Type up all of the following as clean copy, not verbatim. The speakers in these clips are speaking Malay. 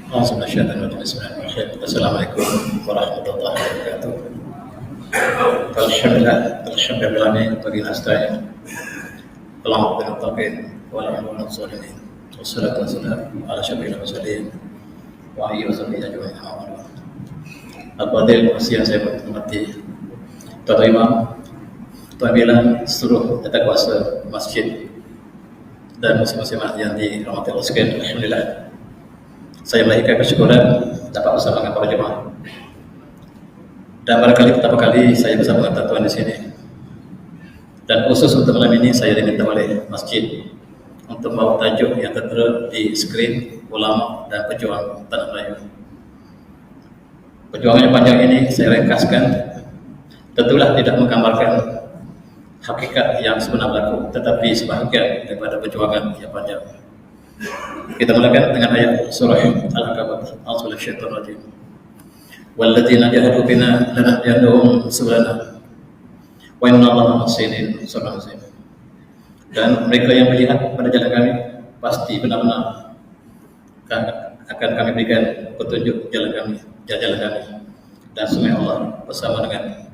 Bismillahirrahmanirrahim. Assalamualaikum warahmatullahi wabarakatuh. Alhamdulillah bagi nasta'in. Allahumma bil taufiq wa la hawla wala quwwata illa billah. Wassalatu wassalamu ala asyrafil mursalin wa alihi wasahbihi ajma'in. Al-Fadil yang saya hormati Tuan Imam, Tuan Bilan, seluruh tata kuasa masjid dan muslim-muslimat yang dirahmati Allah sekalian. Alhamdulillah, saya melahirkan kesyukuran dapat bersama dengan para jemaah. Dan barangkali pertama kali saya bersama dengan tuan di sini. Dan khusus untuk malam ini saya diminta oleh masjid untuk membawa tajuk yang tertera di skrin, ulama dan pejuang tanah Melayu. Perjuangan yang panjang ini saya ringkaskan, tentulah tidak menggambarkan hakikat yang sebenar berlaku, tetapi sebahagian daripada perjuangan yang panjang. Kita mulakan dengan ayat surah Al-Ankabut. A'udzu billahi minasyaitonir rajim. Walladzina jahadu bina lanahdiyannahum subulana wa innallaha ma'as-sabirin. Dan mereka yang berjihad pada jalan kami pasti benar-benar akan kami berikan petunjuk jalan kami. Dan sungguh Allah bersama dengan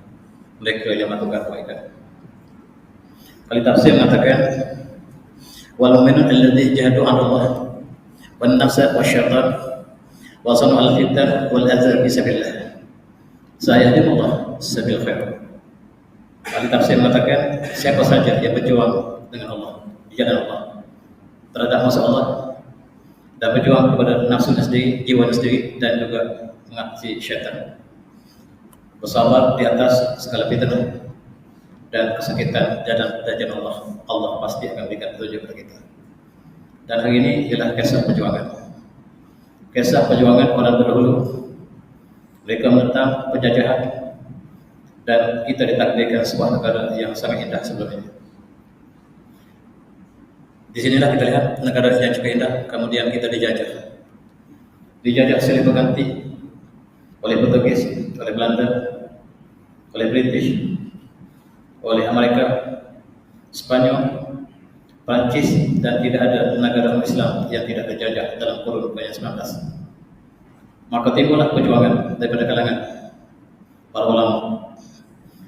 mereka yang melakukan kebaikan. Kali tafsir mengatakan wal mu'minuna alladzi jahadu 'ala Allah wan nafsa wasyaitan wa sanu al fitnah wal adza fi sabilillah sayahdiullah sabil khair. Kali tafsir mengatakan siapa saja yang berjuang dengan Allah, di jalan Allah, terhadap musuh Allah, dan berjuang kepada nafsu sendiri, jiwa sendiri, dan juga mengatasi syaitan, bersabar di atas segala fitnah dan kesakitan jalan Allah, Allah pasti akan berikan petunjuk kepada kita. Dan hari ini ialah kisah perjuangan. Kisah perjuangan orang terdahulu. Mereka menentang penjajahan dan kita ditakdirkan sebuah negara yang sangat indah sebelum ini. Di sinilah kita lihat negara yang cukup indah, kemudian kita dijajah. Dijajah silih berganti oleh Portugis, oleh Belanda, oleh British, oleh Amerika, Spanyol, Prancis, dan tidak ada negara Islam yang tidak terjajah dalam kurun abad 19. Maka timbullah perjuangan daripada kalangan para ulama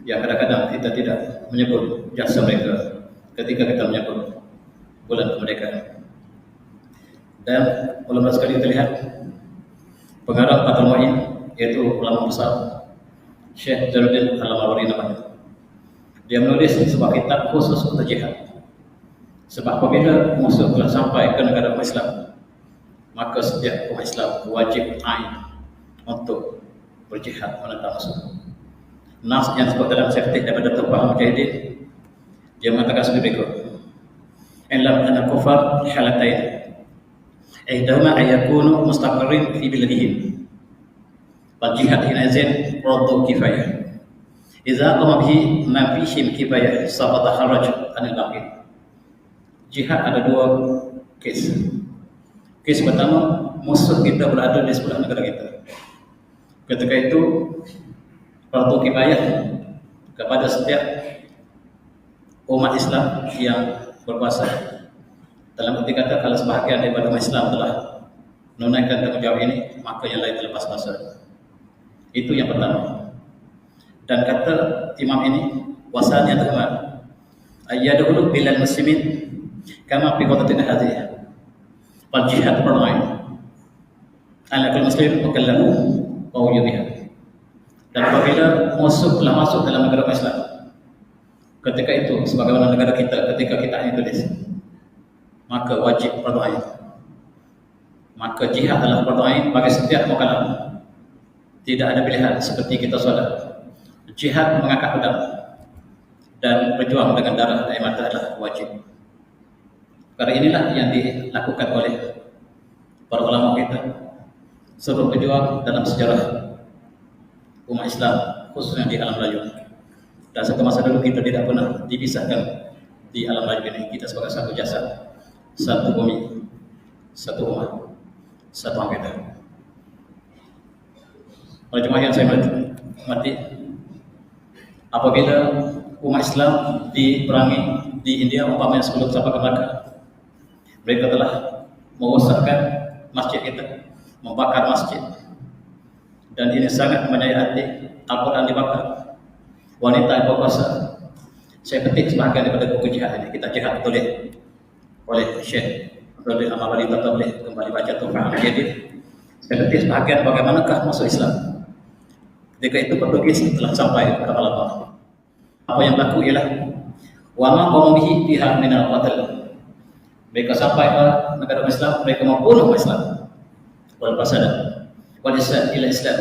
yang kadang-kadang kita tidak menyebut jasa mereka ketika kita menyebut bulan kemerdekaan. Dan ulama sekali kita lihat pengarang Fathul Mu'in, yaitu ulama besar Syekh Jalaluddin Al-Mawardi namanya. Dia menulis sebuah kitab khusus untuk jihad. Sebab apabila musuh telah sampai ke negara umat Islam, maka setiap umat Islam wajib ain untuk berjihad menentang musuh. Nas yang disebut dalam syarih daripada Tumpah Mujahidin, dia mengatakan seperti berikut: "Ilam anna kufar halatain, ihdahuma ayakunu mustaqirrin fi biladihim, wal jihad hinazin fardu kifayah. Idza qama bihi ma fihim kifayah saqata haraj anil baqi." Jihad ada dua kes. Kes pertama, musuh kita berada di sebelah negara kita. Ketika itu fardu kifayah kepada setiap umat Islam yang berpuasa. Dalam arti kata, kalau sebahagian daripada umat Islam telah menunaikan tanggung jawab ini, maka yang lain terlepas puasa. Itu yang pertama. Dan kata imam ini, wasannya teman, ayyadahulu bilal muslimin kama fi qadatin hadhihi wal jihad fardu'ain ala kulli muslim mukallafu wa wujubiha. Dan apabila musuh telah masuk dalam negara Islam, ketika itu sebagaimana negara kita ketika kita ini tulis, maka wajib fardu'ain. Maka jihad adalah fardu'ain bagi setiap mukallaf. Tidak ada pilihan seperti kita salat. Jihad mengangkat pedang dan berjuang dengan darah dan air mata adalah wajib. Karena inilah yang dilakukan oleh para ulama kita, seluruh pejuang dalam sejarah umat Islam, khususnya di alam Melayu. Dan satu masa dulu kita tidak pernah dipisahkan di alam Melayu ini. Kita sebagai satu jasad, satu bumi, satu umat, satu akidah. Oleh jemaah yang saya hormati, apabila umat Islam diperangi di India, umpamanya sebelum sampai ke Melaka, mereka telah merosakkan masjid kita, membakar masjid, dan ini sangat menyayati. Al-Quran dibakar, wanita berpuasa. Saya petik sebahagian daripada buku jihad ini. Kita jihad tulis oleh Syekh Abdul Amal Wali Tatabli, kembali baca Tuhan Al-Jadid. Saya petik sebahagian bagaimanakah masuk Islam. Ketika itu Portugis telah sampai pada malam. Apa yang berlaku ialah wa ma qawmihi biha min al-qatl. Mereka sampai ke negara Islam, mereka membunuh Islam. Wal fasad wal isad ila Islam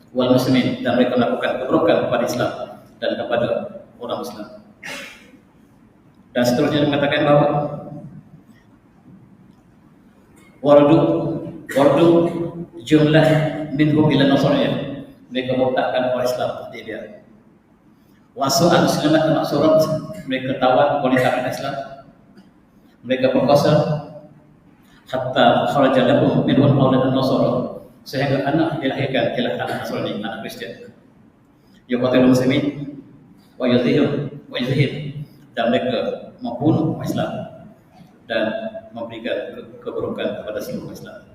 wal muslimin, dan mereka melakukan keburukan kepada Islam dan kepada orang Islam. Dan seterusnya mengatakan bahawa wardu jumlah minhum ila nasriyah, mereka murtadkan orang Islam di dia. Wasu'an muslimat maksurat, mereka tawan wanita Islam, mereka berkuasa hatta kharaja lahum minhum aulad an-nasara, sehingga anak dilahirkan ialah anak Nasrani, anak Kristian. Yuqatilul muslimin wa yuzhir, dan mereka membunuh Islam dan memberikan keburukan kepada seluruh Islam.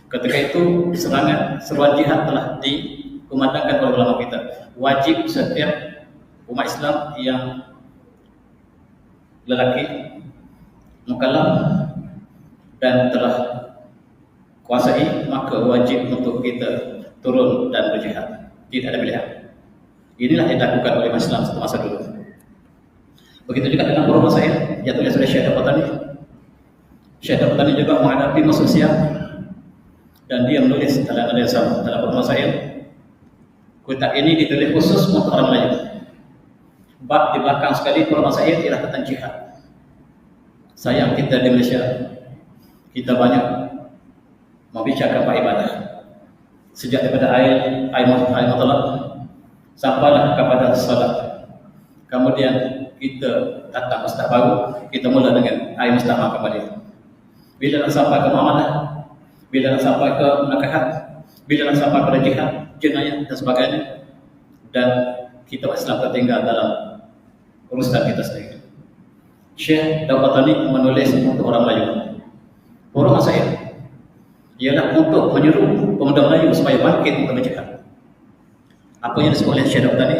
Ketika itu seruan jihad telah dikumandangkan oleh ulama kita. Wajib setiap umat Islam yang lelaki mukallaf dan telah kuasai, maka wajib untuk kita turun dan berjihad. Tidak ada pilihan. Inilah yang dilakukan oleh Islam satu masa dulu. Begitu juga dengan para masyayikh yang tulis oleh Syekh Al-Batani. Syekh Al-Batani juga menghadapi musuh siap, dan dia menulis dalam ada sama dalam para masyayikh. Kitab ini ditulis khusus untuk orang Melayu. Bab di belakang sekali para masyayikh ialah tentang jihad. Sayang kita di Malaysia, kita banyak membicarakan bab ibadah. Sejak daripada air mutlak sampailah kepada salat. Kemudian kita datang masjid baru, kita mula dengan air mustahak kembali. Bila nak sampai ke muamalah, bila nak sampai ke nakahat, bila nak sampai pada jihad, jenayah dan sebagainya, dan kita Islam tertinggal dalam urusan kita sendiri. Syekh Al-Batani menulis untuk orang Melayu. Orang saya ialah untuk menyuruh pemuda Melayu supaya bangkit untuk berjihad. Apa yang disebut oleh Syekh Al-Batani?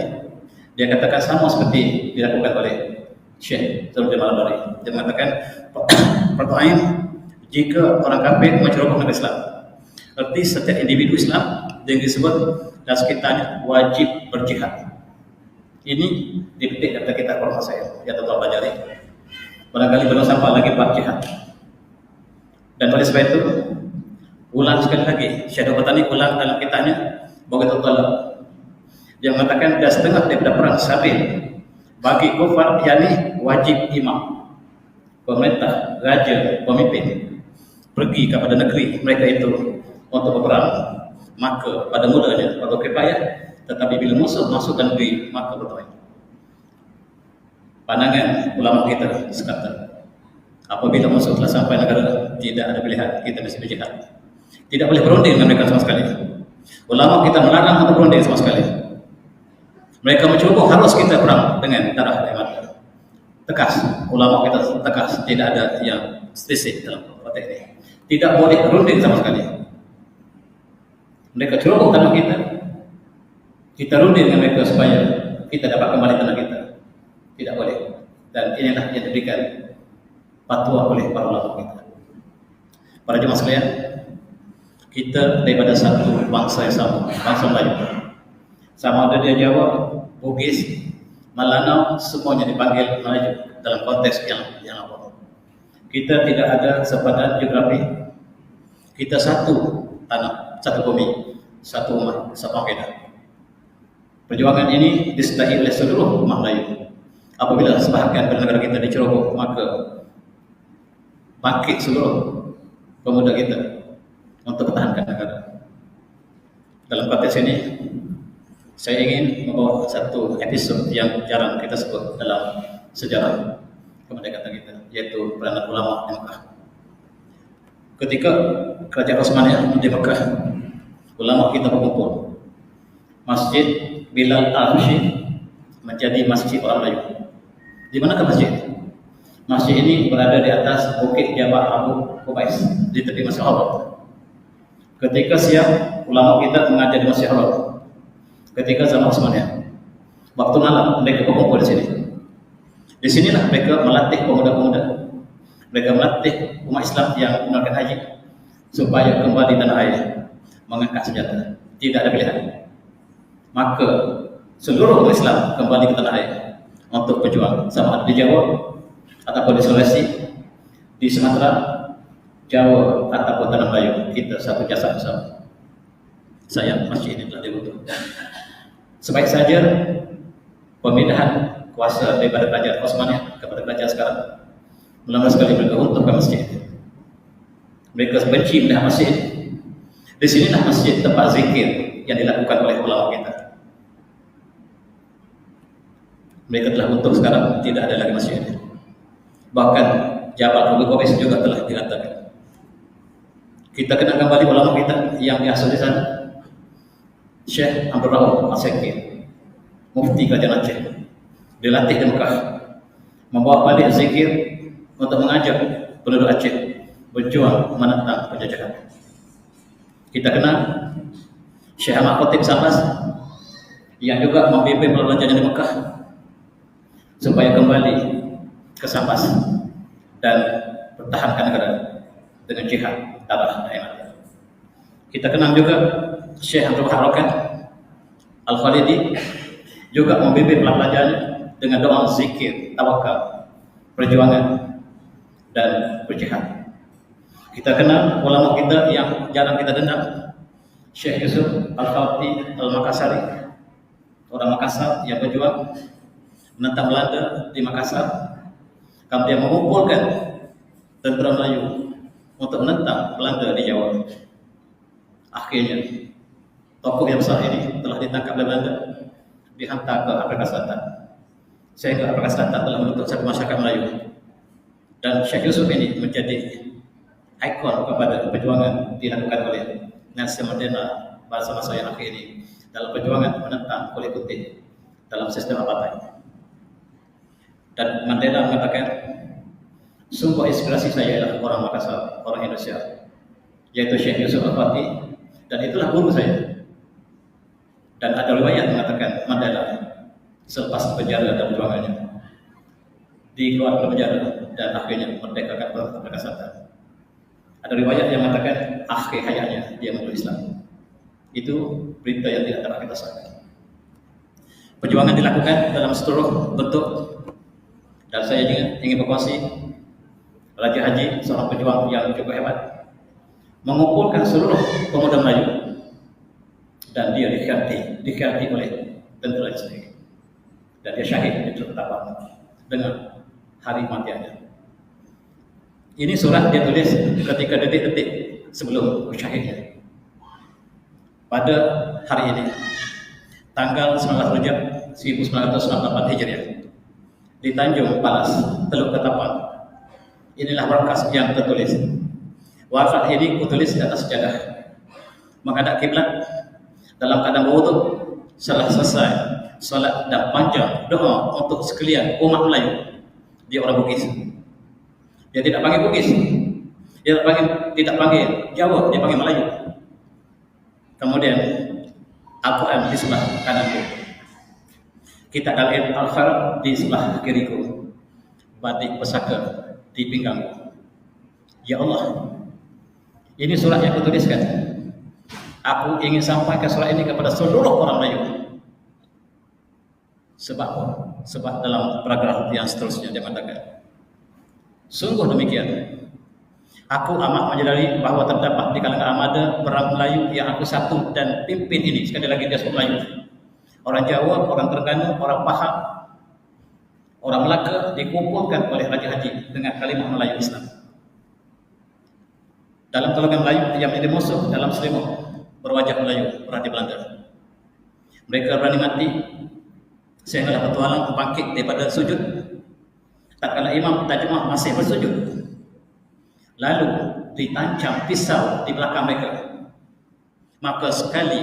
Dia katakan sama seperti dilakukan oleh Syekh Zul Jamal Bari. Dia mengatakan pertanyaan, jika orang kafir menceroboh negara Islam, arti setiap individu Islam yang disebut dan sekitarnya wajib berjihad. Ini dipetik dari kitab ulama saya yang telah pelajari. Barangkali belum sampai lagi bab jihad. Dan oleh sebab itu, ulang sekali lagi, Syekh Al-Batani ulang dalam kitabnya Baghatul Talab. Dia mengatakan dah setengah daripada perang Sabil bagi kufar, yakni wajib imam, pemerintah, raja, pemimpin pergi kepada negeri mereka itu untuk berperang, maka pada mulanya atau kifayah, tetapi bila musuh masuk ke negeri maka bertolak. Pandangan ulama kita sekata, apabila musuh telah sampai negara, tidak ada pilihan, kita mesti berjihad. Tidak boleh berunding dengan mereka sama sekali. Ulama kita melarang untuk berunding sama sekali. Mereka mencoba harus kita perang dengan darah dan mata. Tegas, ulama kita tegas, tidak ada yang selisih dalam konteks ini. Tidak boleh berunding sama sekali. Mereka ceroboh tanah kita, kita runding dengan mereka supaya kita dapat kembali tanah kita. Tidak boleh. Dan inilah yang diberikan fatwa oleh para ulama kita. Para jemaah sekalian, kita daripada satu bangsa yang sama, bangsa Melayu. Sama ada dia Jawa, Bugis, Melanau, semuanya dipanggil Melayu dalam konteks yang apa. Kita tidak ada sepadan geografi. Kita satu tanah, satu bumi, satu umat, satu akidah. Perjuangan ini disertai oleh seluruh umat Melayu. Apabila sebahagian negara kita diceroboh, maka bangkit seluruh pemuda kita untuk mempertahankan negara. Dalam konteks ini, saya ingin membawa satu episod yang jarang kita sebut dalam sejarah kemerdekaan kita, yaitu peranan ulama di Mekah. Ketika Kerajaan Utsmaniyah di Mekah, ulama kita berkumpul. Masjid Bilal Al-Hashi menjadi masjid orang Melayu. Di manakah masjid? Masjid ini berada di atas bukit Jabal Abu Qubais di tepi Masjid Allah. Ketika siap ulama kita mengajar di Masjid Haram, ketika zaman Utsmaniyah, waktu malam mereka berkumpul di sini. Di sinilah mereka melatih pemuda-pemuda, mereka melatih umat Islam yang menunaikan haji supaya kembali tanah air mengangkat senjata, tidak ada pilihan. Maka seluruh umat Islam kembali ke tanah air untuk berjuang, sama ada di Jawa ataupun di Sulawesi, di Sumatera, Jawa ataupun tanah Melayu, kita satu jasa bersama. Sayang masjid ini telah diruntuhkan. Sebaik saja pemindahan kuasa daripada kerajaan Utsmaniyah kepada kerajaan sekarang, lama sekali mereka runtuhkan masjid. Mereka benci pindah masjid. Di sinilah masjid tempat zikir yang dilakukan oleh ulama kita. Mereka telah runtuh sekarang, tidak ada lagi masjid. Bahkan Jabal Abu Qubais juga telah diratakan. Kita kenal kembali ulama kita yang diasuh di sana, Syekh Abdul Rahman As-Sakir, Mufti Kerajaan Aceh, dilatih di Mekah, membawa balik zikir untuk mengajak penduduk Aceh berjuang menentang penjajahan. Kita kenal Syekh Ahmad Khatib Sabas yang juga membimbing pelajaran di Mekah supaya kembali ke Sabas dan pertahankan negara dengan jihad darah dan. Kita kenal juga Syekh Abdul Wahab Al-Khalidi juga membimbing pelajaran dengan doa zikir, tawakal, perjuangan dan berjihad. Kita kenal ulama kita yang jarang kita dengar, Syekh Yusuf Al-Khawati Al-Makassari, orang Makassar yang berjuang menentang Belanda di Makassar. Kemudian mengumpulkan tentera Melayu untuk menentang Belanda di Jawa. Akhirnya tokoh yang besar ini telah ditangkap oleh Belanda, dihantar ke Afrika Selatan. Sehingga Afrika Selatan telah membentuk satu masyarakat Melayu. Dan Syekh Yusuf ini menjadi ikon kepada perjuangan dilakukan oleh Nelson Mandela pada masa yang akhir ini dalam perjuangan menentang kulit putih dalam sistem apartheid. Dan Mandela mengatakan, sumber inspirasi saya adalah orang Makassar, orang Indonesia, yaitu Syekh Yusuf Al-Khawati, dan itulah guru saya. Dan ada riwayat mengatakan Mandela selepas penjara dan perjuangannya dikeluarkan dari penjara dan akhirnya merdekakan Afrika Selatan. Ada riwayat yang mengatakan akhir hayatnya dia memeluk Islam. Itu berita yang tidak dapat kita sahkan. Perjuangan dilakukan dalam seluruh bentuk. Dan saya ingin berkongsi, Raja Haji seorang pejuang yang cukup hebat, mengumpulkan seluruh pemuda Melayu, dan dia dikhianati oleh tentera sendiri, dan dia syahid di Ketapang dengan hari kematiannya. Ini surat dia tulis ketika detik-detik sebelum syahidnya. Pada hari ini, tanggal 19 Rajab 1998 Hijriah, di Tanjung Palas, Teluk Ketapang. Inilah berkas yang tertulis. Wafat ini kutulis di atas sejadah, menghadap kiblat dalam keadaan berwudu. Setelah selesai salat dan panjang doa untuk sekalian umat Melayu. Dia orang Bugis. Dia tidak panggil Bugis. Dia tidak panggil Jawa, dia panggil Melayu. Kemudian Al-Quran di sebelah kananku, Kitab Al-Farq di sebelah kiriku, batik pesaka di pinggangku. Ya Allah, ini surat yang kutuliskan. Aku ingin sampaikan surat ini kepada seluruh orang Melayu. Sebab Sebab dalam paragraf yang seterusnya dia mengatakan, sungguh demikian, aku amat menyadari bahawa terdapat di kalangan armada perang Melayu yang aku satu dan pimpin ini. Sekali lagi dia sebut Melayu. Orang Jawa, orang Terengganu, orang Pahang, orang Melaka dikumpulkan oleh Raja Haji dengan kalimah Melayu Islam. Dalam golongan Melayu yang menjadi musuh dalam selimut berwajah Melayu berarti Belanda. Mereka berani mati sehingga petualang bangkit daripada sujud tatkala imam tajamah masih bersujud, lalu ditancap pisau di belakang mereka. Maka sekali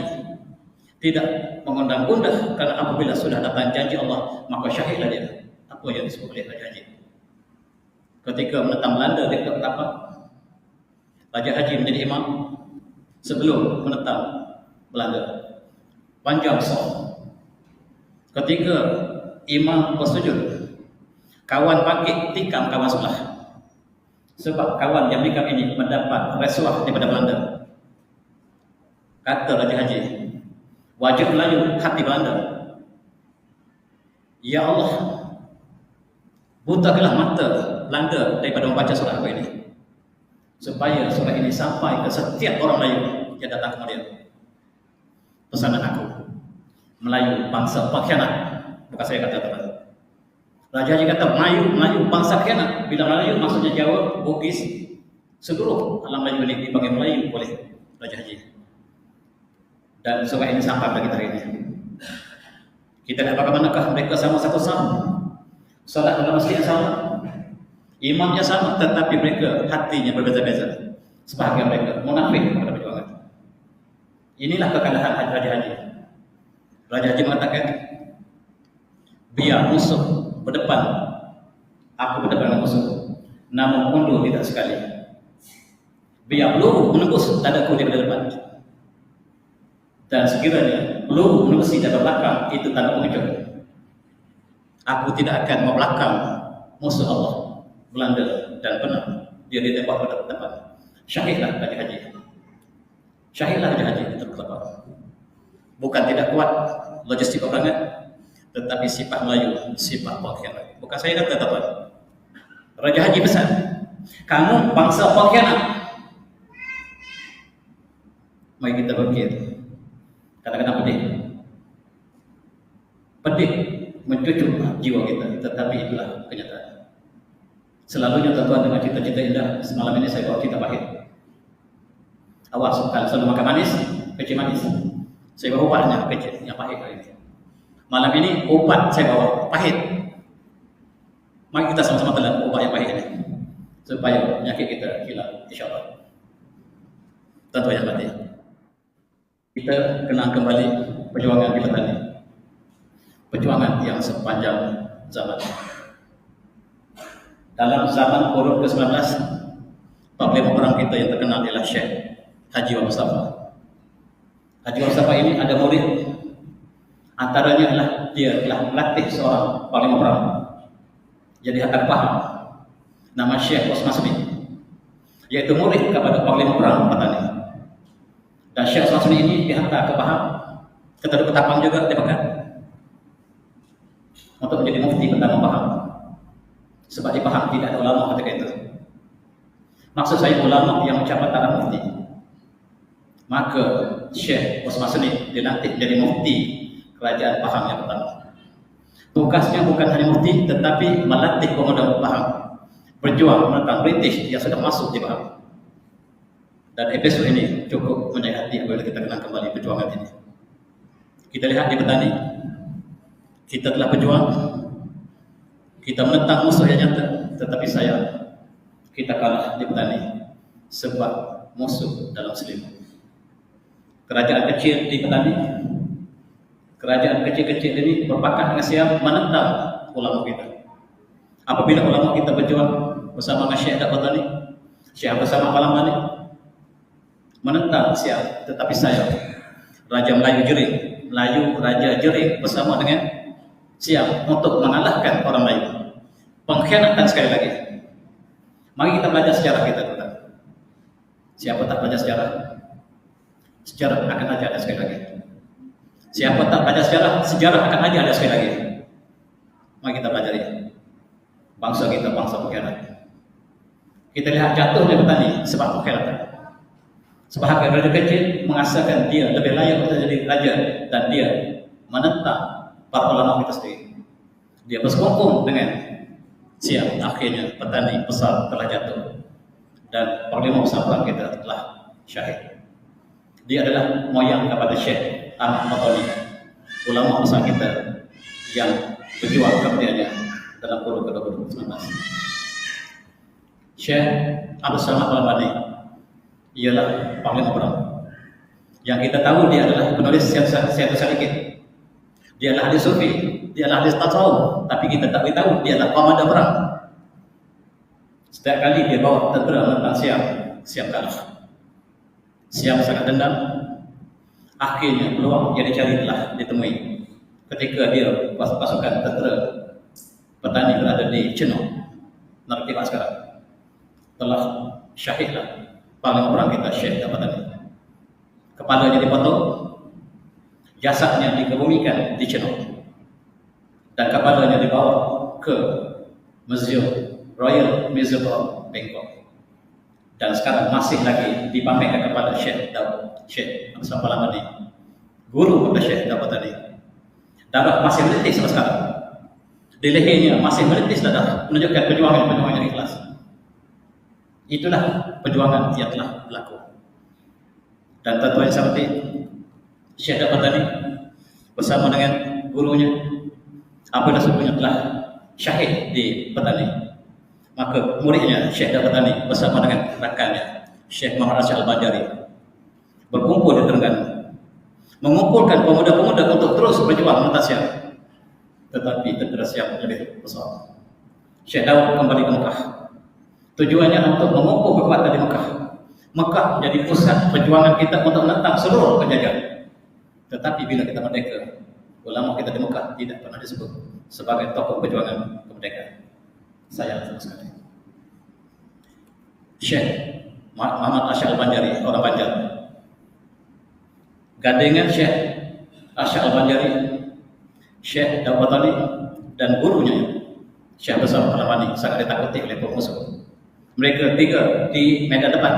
tidak mengundang-undang, karena apabila sudah datang janji Allah maka syahidlah dia. Apa yang disebut oleh Raja Haji ketika menentang Belanda di Ketapang. Raja Haji menjadi imam sebelum menentang Belanda. Panjang soal. Ketika imam bersujud, kawan pakik tikam kawan sebelah. Sebab kawan yang tikam ini mendapat rasuah daripada Belanda. Kata Raja Haji, wajib Melayu hati Belanda. Ya Allah, butakanlah mata Belanda daripada membaca surah aku ini, supaya surah ini sampai ke setiap orang Melayu yang datang kemudian. Pesanan aku, Melayu bangsa pengkhianat. Bukan saya kata teman. Raja Haji kata Melayu bangsa pengkhianat. Bila Melayu maksudnya Jawa, Bugis, seluruh alam Melayu ini dipanggil Melayu oleh Raja Haji. Dan surah ini sampai pada kita hari ini. Kita lihat bagaimanakah mereka sama satu sama, salat dalam masjid yang sama, imamnya sama, tetapi mereka hatinya berbeza-beza. Sebahagian mereka munafik kepada perjuangan. Inilah kekalahan Raja Haji. Raja Haji mengatakan, biar musuh berdepan, aku berdepan dengan musuh, namun mundur tidak sekali. Biar peluru menembus dadaku di depan, dan sekiranya peluru menembusi dada belakang, itu tanda pengejut. Aku tidak akan membelakang musuh Allah Belanda, dan benar dia ditembak pada depan. Syahidlah Raja Haji. Syahidlah Raja Haji terkelapa. Bukan tidak kuat logistik peperangan, tetapi sifat Melayu, sifat pengkhianat. Bukan saya kata teman. Raja Haji pesan, kamu bangsa pengkhianat. Mari kita berpikir. Kadang-kadang pedih mencucuk jiwa kita, tetapi itulah kenyataan. Selalunya tuan-tuan dengan cita-cita indah. Semalam ini saya bawa cerita pahit. Awas, kalau selalu makan manis, kecil manis. Saya bawa obatnya kecil, yang pahit hari ini. Malam ini obat saya bawa pahit. Mari kita sama-sama telan obat yang pahit ini, supaya penyakit kita hilang, insyaAllah. Tentu yang mati. Kita kenang kembali perjuangan kita tadi. Perjuangan yang sepanjang zaman. Dalam zaman kurun ke-19, panglima perang kita yang terkenal adalah Syekh Haji Mustafa. Haji Mustafa ini ada murid. Antaranya adalah dia telah melatih seorang panglima perang. Jadi akan paham. Nama Syekh Osman Smith, yaitu murid kepada panglima perang Patani. Dan Syekh Osman Smith ini dihantar ke Pahang, ke Teluk Ketapang juga dipegang, untuk menjadi mufti pertama Pahang. Sebab di Pahang tidak ada ulama ketika itu. Maksud saya ulama yang mencapai taraf mufti. Maka Syekh Osman Smith dilantik jadi mufti kerajaan Pahang yang pertama. Tugasnya bukan hanya mufti, tetapi melatih pemuda Pahang berjuang menentang British yang sudah masuk di Pahang. Dan episode ini cukup menarik hati apabila kita kenal kembali perjuangan ini. Kita lihat di petani, kita telah berjuang, kita menentang musuh yang nyata, tetapi sayang kita kalah di petani sebab musuh dalam selimut. Kerajaan kecil di petani, kerajaan kecil-kecil ini berpakat dengan siap menentang ulama kita. Apabila ulama kita berjuang bersama Syekh Dakwatani, Syekh bersama Malam Bani, menentang siap, tetapi saya Raja Melayu Jerit, Raja Jerit bersama dengan siap untuk mengalahkan orang Melayu. Pengkhianatan sekali lagi. Mari kita belajar sejarah kita, teman. Siapa tak belajar sejarah? Sejarah akan ada sekali lagi. Siapa tak belajar sejarah akan ada sekali lagi. Mari kita pelajari. Bangsa kita bangsa pengkhianat. Kita lihat jatuhnya petani sebab pengkhianatan. Sebahagian raja kecil mengasakan dia lebih layak untuk jadi raja, dan dia menentang para ulama kita sendiri. Dia bersekongkol dengan siap. Akhirnya petani besar telah jatuh, dan panglima besar perang kita telah syahid. Dia adalah moyang kepada Syekh Ahmad Matoli, ulama besar kita yang berjuang kemudiannya dalam kurun ke-19. Syekh Abdul Samad Al-Bani ialah panglima perang yang kita tahu dia adalah penulis Syiatus Salikin. Dia adalah ahli sufi, dia adalah ahli tasawuf, tapi kita tak tahu dia adalah komandan perang. Setiap kali dia bawa tentera menentang siap kalah. Siang sangat dendam. Akhirnya peluang yang dicari telah ditemui ketika dia pasukan tentera petani berada di Cino, Narkoba sekarang. Telah syahidlah panglima perang kita, Syekh Dapatani. Kepalanya dipotong, jasadnya dikebumikan di Cino, dan kepalanya dibawa ke Museum Royal Museum of Bangkok. Dan sekarang masih lagi dipamerkan kepada Syekh Dapatani, guru kepada Syekh Dapatani. Darah masih menitis sampai sekarang. Di lehernya masih menitis darah, menunjukkan perjuangan yang ikhlas. Itulah perjuangan yang telah berlaku. Dan tuan-tuan seperti Syekh Dapatani bersama dengan gurunya, apabila sebelumnya telah syahid di Petani, maka muridnya Syekh Dapatani bersama dengan rakannya Syekh Muhammad Rashid Al-Banjari berkumpul di Terengganu, mengumpulkan pemuda-pemuda untuk terus berjuang menentang Siam. Tetapi tentera Siam lebih besar. Syekh Daud kembali ke Mekah. Tujuannya untuk mengumpul kekuatan di Mekah. Mekah jadi pusat perjuangan kita untuk menentang seluruh penjajah. Tetapi bila kita merdeka, ulama kita di Mekah tidak pernah disebut sebagai tokoh perjuangan kemerdekaan. Sayang sama sekali. Syekh Muhammad Rashid Al-Banjari, orang Banjar. Gandengan Syekh Rashid Al-Banjari, Syekh Dapatani, dan gurunya Syekh Besar Al-Ramani sangat ditakuti oleh musuh. Mereka tiga di medan depan.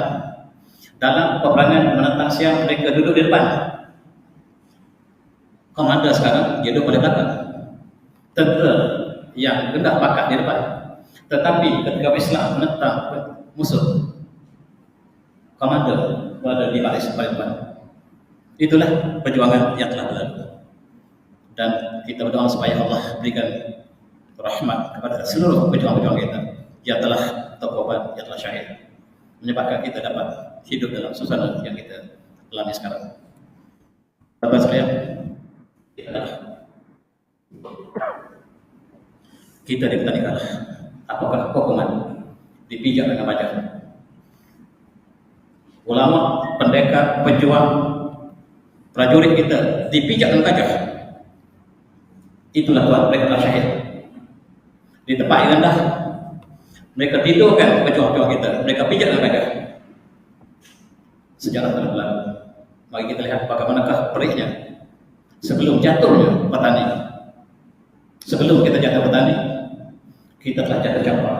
Dalam peperangan menentang Siam, mereka duduk di depan. Komander sekarang dia duduk pada belakang. Tentera yang rendah pangkat di depan. Tetapi ketika Islam menentang musuh, komander berada di baris paling depan. Itulah perjuangan yang telah berlalu. Dan kita berdoa supaya Allah berikan rahmat kepada seluruh pejuang-pejuang kita yang telah terkorban, yang telah syahid, menyebabkan kita dapat hidup dalam suasana yang kita alami sekarang. Sahabat sekalian, kita di kalah. Apakah hukuman dipijak dengan pajak? Ulama, pendekar, pejuang, prajurit kita dipijak dengan pajak. Itulah Tuhan, mereka telah syahid. Di tempat yang rendah, mereka tidurkan pejuang-pejuang kita, mereka pijak dengan pajak. Sejarah telah berlalu. Mari kita lihat bagaimanakah periknya sebelum jatuhnya petani. Sebelum kita jatuh petani, kita telah jatuh Campa.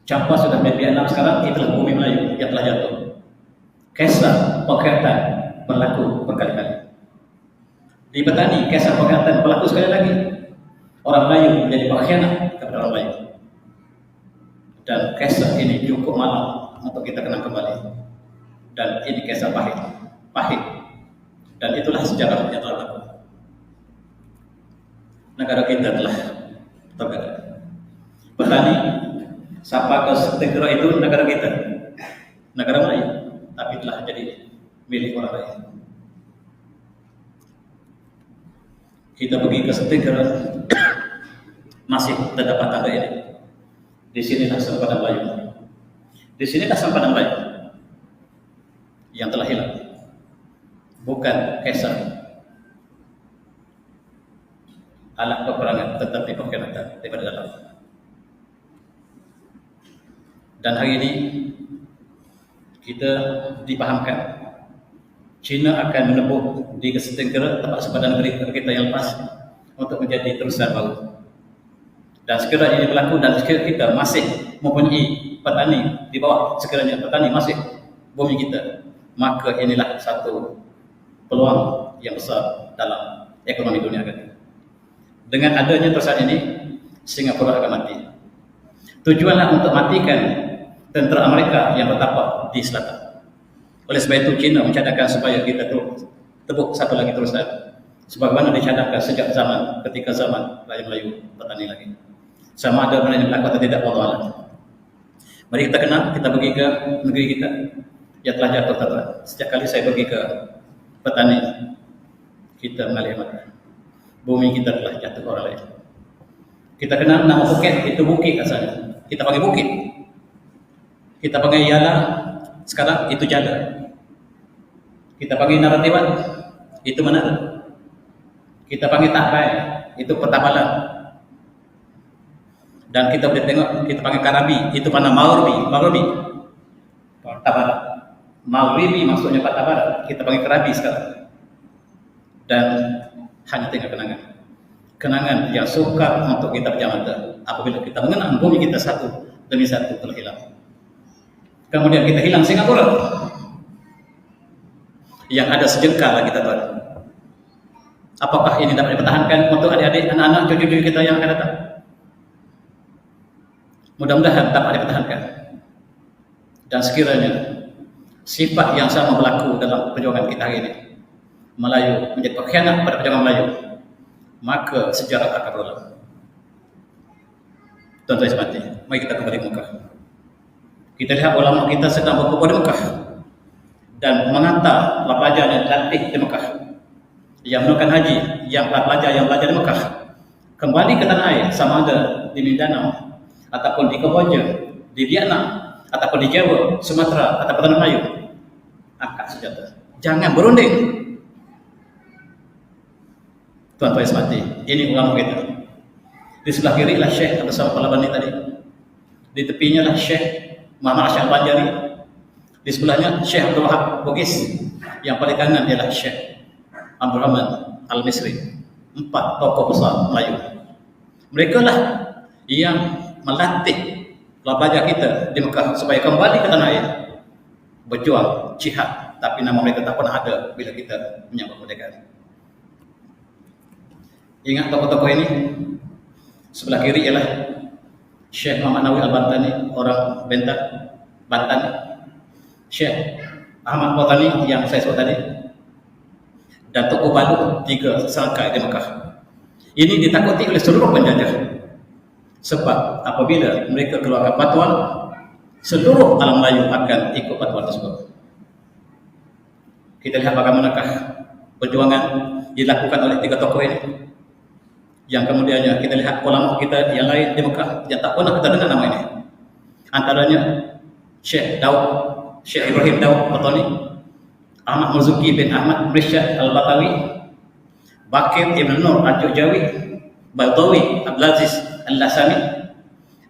Campa sudah menjadi Vietnam, sekarang itulah bumi Melayu yang telah jatuh. Kisah pengkhianatan berlaku berkali-kali. Di petani, kisah pengkhianatan berlaku sekali lagi. Orang Melayu menjadi pengkhianat kepada orang Melayu. Dan kisah ini cukup malam untuk kita kenang kembali. Dan ini kisah pahit. Dan itulah sejarah yang telah berlaku. Negara kita telah tergagap. Petani, Sabah ke Tenggara itu negara kita, negara Melayu, tapi telah jadi milik orang lain. Kita pergi ke Tenggara, masih terdapat tanda ini. Di sinilah sempadan Melayu. Di sinilah sempadan Melayu yang telah hilang. Bukan kisah alat peperangan, tetapi pengkhianatan daripada dalam. Dan hari ini kita dipahamkan China akan menebuh di Tenggara, tempat sempadan negeri kita yang lepas, untuk menjadi terusan baru. Dan sekiranya ini berlaku dan sekiranya kita masih mempunyai petani di bawah, sekiranya petani masih bumi kita, maka inilah satu peluang yang besar dalam ekonomi dunia kita. Dengan adanya terusan ini, Singapura akan mati. Tujuanlah untuk matikan tentera Amerika yang bertapak di selatan. Oleh sebab itu China mencadangkan supaya kita tebuk satu lagi terusan, sebagaimana dicadangkan sejak zaman ketika zaman Raja Melayu petani lagi. Sama ada mana yang berlaku atau tidak, wallahu a'lam. Mari kita kenal, kita pergi ke negeri kita yang telah jatuh tentera. Setiap kali saya pergi ke petani, kita mengalih mata. Bumi kita telah jatuh ke orang lain. Kita kenal nama bukit, itu bukit asalnya. Kita panggil bukit. Kita panggil Yala, sekarang itu Jala. Kita panggil Naratewan, itu Manado. Kita panggil Takbai, itu Pertabalan. Dan kita boleh tengok, kita panggil Karabi, itu mana Maghribi, Pertabalan. Maghribi maksudnya Pertabalan, kita panggil Karabi sekarang. Dan hanya tinggal kenangan yang sukar untuk kita berjalan apabila kita mengenang bumi kita satu demi satu telah hilang. Kemudian kita hilang Singapura yang ada sejengkal lagi kita tahu. Apakah ini dapat dipertahankan untuk adik-adik, anak-anak, cucu-cucu kita yang akan datang? Mudah-mudahan dapat dipertahankan. Dan sekiranya sifat yang sama berlaku dalam perjuangan kita hari ini, Melayu menjadi pengkhianat pada perjuangan Melayu, maka sejarah akan berulang. Tuan-tuan sekalian, mari kita kembali ke Mekah. Kita lihat ulama kita sedang berkumpul di Mekah dan mengantar pelajar yang dilatih di Mekah, yang melakukan haji, yang pelajar yang belajar di Mekah kembali ke tanah air, sama ada di Mindanao ataupun di Kamboja, di Vietnam ataupun di Jawa, Sumatera ataupun tanah Melayu, angkat senjata, jangan berunding. Tuan-tuan sekalian, ini ulama kita. Di sebelah kiri lah Syekh atau sahabat Palabani tadi. Di tepinya lah Syekh Muhammad Asy'ad Banjari. Di sebelahnya Syekh Abdul Wahab Bugis. Yang paling kanan ialah Syekh Abdul Rahman Al-Misri. 4 tokoh besar Melayu. Mereka lah yang melatih pelajar kita di Mekah supaya kembali ke tanah air, berjuang jihad, tapi nama mereka tak pernah ada bila kita menyambut kemerdekaan. Ingat tokoh-tokoh ini. Sebelah kiri ialah Syekh Muhammad Nawawi Al-Bantani, orang Bantan. Syekh Ahmad Watani yang saya sebut tadi. Dan Tokoh Balu, 3 serangkai di Mekah. Ini ditakuti oleh seluruh penjajah. Sebab apabila mereka keluarkan fatwa, seluruh alam Melayu akan ikut fatwa tersebut. Kita lihat bagaimanakah perjuangan dilakukan oleh 3 tokoh ini. Yang kemudiannya kita lihat ulama kita yang lain di Mekah yang tak pernah kita dengar nama ini. Antaranya Syekh Ibrahim Daud Batani, Ahmad Marzuki bin Ahmad Mursyid Al-Batawi, Bakir Ibn Nur Al-Jujawi, Baldawi Abdulaziz Al-Lasami,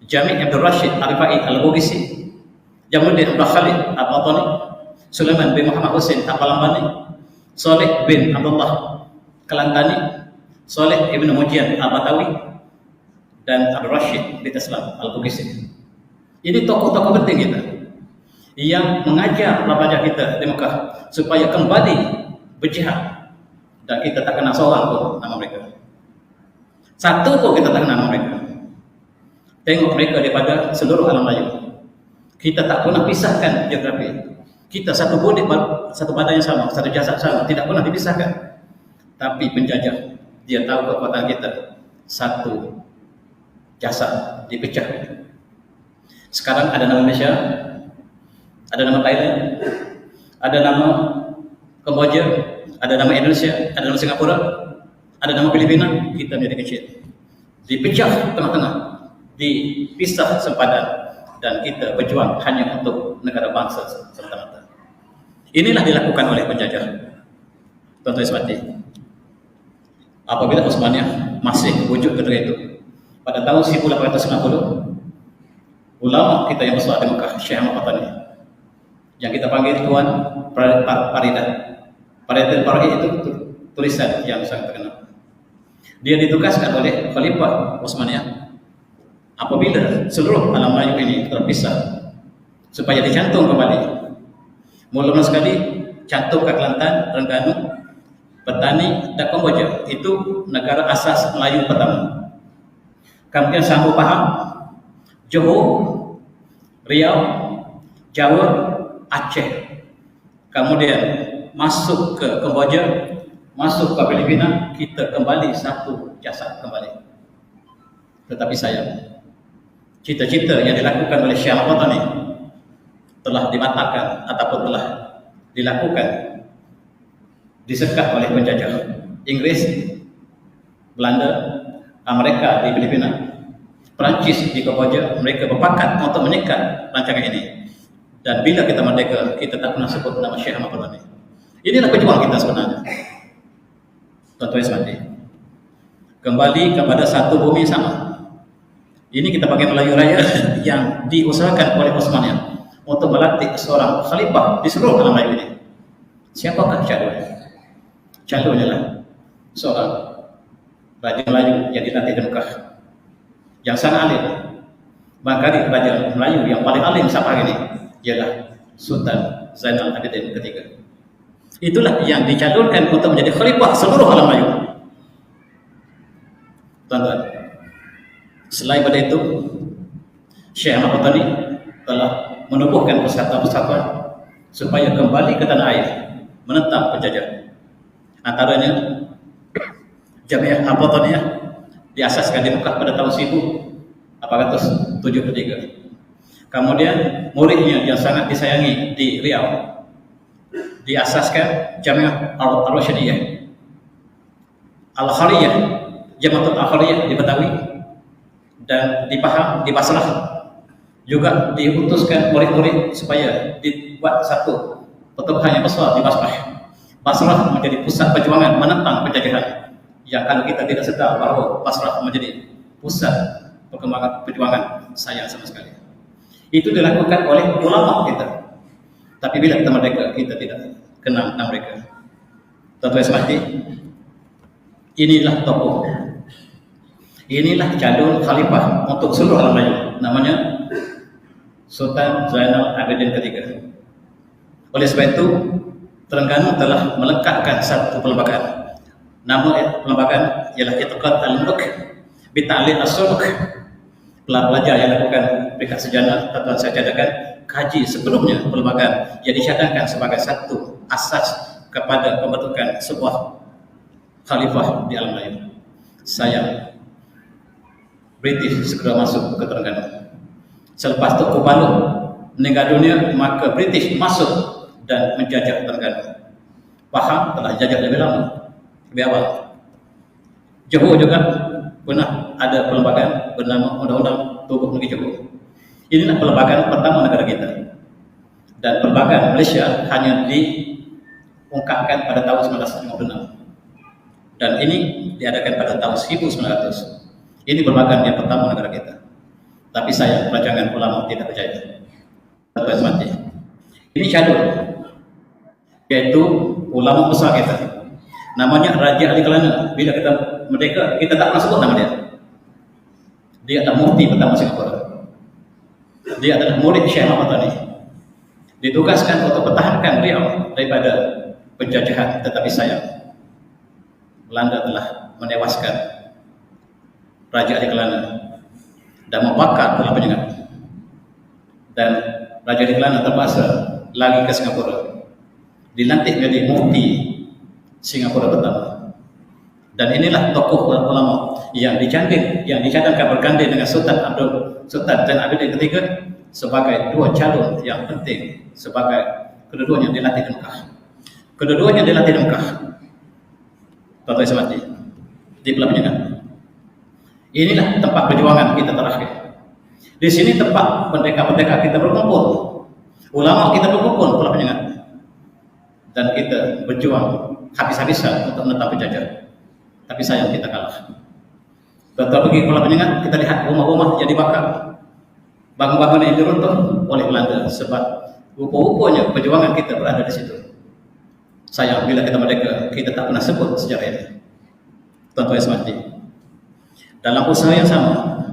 Jami' Abdul Rashid Al-Rifai Al-Bugisi, Jamuddin Abdul Khalid Al-Batani, Sulaiman bin Muhammad Hussein Al-Balambani, Saleh bin Abdullah Kelantani, Saleh Ibn Mujian Al-Batawi, dan Abdul Rashid bin Taslam Al-Bugisi. Ini tokoh-tokoh penting kita yang mengajar pelajar kita di Mekah supaya kembali berjihad, dan kita tak kenal seorang pun nama mereka. Satu pun kita tak kenal nama mereka. Tengok mereka daripada seluruh alam Melayu. Kita tak pernah pisahkan geografi. Kita satu budi, satu badan yang sama, satu jasad sama, tidak pernah dipisahkan. Tapi penjajah, dia tahu kekuatan kita, satu jasad dipecah. Sekarang ada nama Malaysia, ada nama Thailand, ada nama Kamboja, ada nama Indonesia, ada nama Singapura, ada nama Filipina. Kita menjadi kecil, dipecah tengah-tengah, dipisah sempadan, dan kita berjuang hanya untuk negara bangsa semata-mata. Inilah dilakukan oleh penjajah. Tuan-tuan sekalian, apabila Utsmaniyah masih wujud ketika itu, pada tahun 1890, ulama kita yang besar di Mekah, Syekh Ahmad Batani, yang kita panggil Tuan Faridah. Faridah itu tulisan yang sangat terkenal. Dia ditugaskan oleh Khalifah Utsmaniyah apabila seluruh alam Melayu ini terpisah, supaya dicantum kembali. Mula-mula sekali cantum ke Kelantan, Terengganu, Petani dan Kamboja, itu negara asas Melayu pertama. Kemudian Sambu Pahang, Johor, Riau, Jawa, Aceh. Kemudian masuk ke Kamboja, masuk ke Filipina, kita kembali satu jasad kembali. Tetapi sayang, cita-cita yang dilakukan oleh Syekh Ahmad Batani telah dibatalkan ataupun telah dilakukan, disekat oleh penjajah Inggris, Belanda, Amerika di Filipina, Perancis di Kamboja. Mereka berpakat untuk menyekat rancangan ini. Dan bila kita merdeka, kita tak pernah sebut nama Syekh Ahmad Batani. Inilah pejuang kita sebenarnya. Tuan-tuan sekalian, kembali kepada satu bumi sama. Ini kita pakai Melayu Raya yang diusahakan oleh Osmania untuk melatih seorang khalifah di seluruh tanah Melayu ini. Siapakah calonnya? Calonnya lah seorang raja Melayu yang dilatih di Mekah, yang sangat alim. Maka raja Melayu yang paling alim sampai hari ini ialah Sultan Zainal Abidin ketiga. Itulah yang dicalonkan untuk menjadi khalifah seluruh alam Melayu. Tuan-tuan, selain pada itu, Syekh Ahmad Fatani telah menubuhkan persatuan-persatuan supaya kembali ke tanah air menentang penjajah. Antaranya Jamiah Al-Fataniyah diasaskan di Mekah pada tahun 1473. Kemudian muridnya yang sangat disayangi di Riau diasaskan Jamiah Al-Rasyidiyah, Al-Khariyah, Jamatul Al-Khariyah di Betawi, dan di Pahang, di Basrah juga diutuskan murid-murid supaya dibuat satu pertubuhan yang besar di Basrah. Basrah menjadi pusat perjuangan menentang penjajahan. Yang kalau kita tidak sedar bahawa Basrah menjadi pusat perkembangan perjuangan, sayang sama sekali. Itu dilakukan oleh ulama kita. Tapi bila kita merdeka, kita tidak kenal tentang mereka. Tuan-tuan sekalian, inilah tokoh, inilah calon khalifah untuk seluruh alam Melayu. Namanya Sultan Zainal Abidin ketiga. Oleh sebab itu, Terengganu telah melengkapkan satu perlembagaan. Nama perlembagaan ialah I'tiqad Al-Mulk bi Ta'lil As-Suluk. Pelajar yang lakukan peringkat sejarah, tuan-tuan saya cadangkan kaji sebelumnya perlembagaan yang dicadangkan sebagai satu asas kepada pembentukan sebuah khalifah di alam Melayu. Sayang, British segera masuk ke Terengganu. Selepas Toko Palu meninggal dunia, maka British masuk dan menjajah Terengganu. Pahang telah jajah lebih lama, lebih awal. Johor juga pernah ada perlembagaan bernama Undang-Undang Tubuh Negeri Johor. Inilah perlembagaan pertama negara kita. Dan perlembagaan Malaysia hanya diungkapkan pada tahun 1956. Dan ini diadakan pada tahun 1900. Ini perlembagaan yang pertama negara kita. Tapi saya, perancangan ulama tidak percaya. Ini calon, yaitu ulama besar kita. Namanya Raja Ali Kelana. Bila kita merdeka, kita tak pernah sebut nama dia. Dia adalah mufti pertama Singapura. Dia adalah murid Syekh Ahmad Fatani. Ditugaskan untuk pertahankan Riau daripada penjajahan, tetapi sayang, Belanda telah menewaskan Raja Ali Kelana dan membakar Pulau Penyengat. Dan Raja Ali Kelana terpaksa lagi ke Singapura, dilantik menjadi mufti Singapura pertama. Dan inilah tokoh ulama yang dicadangkan berganding dengan Sultan Zainal Abidin ketiga sebagai dua calon yang penting, sebagai kedua-duanya dilatih di Mekah. Kedua-duanya dilatih di Mekah. Tuan-tuan sekalian, di Pulau Penyengat. Inilah tempat perjuangan kita terakhir. Di sini tempat pendekar-pendekar kita berkumpul, ulama kita berkumpul Pulau Penyengat, dan kita berjuang habis-habisan untuk menentang penjajah. Tapi sayang kita kalah. Betul pergi Pulau Penyengat, kita lihat rumah-rumah yang dibakar, bangunan-bangunan yang diruntuh oleh Belanda, sebab rupa-rupanya perjuangan kita berada di situ. Sayang, bila kita merdeka, kita tak pernah sebut sejarah ini. Tuan-tuan sekalian, dalam usaha yang sama,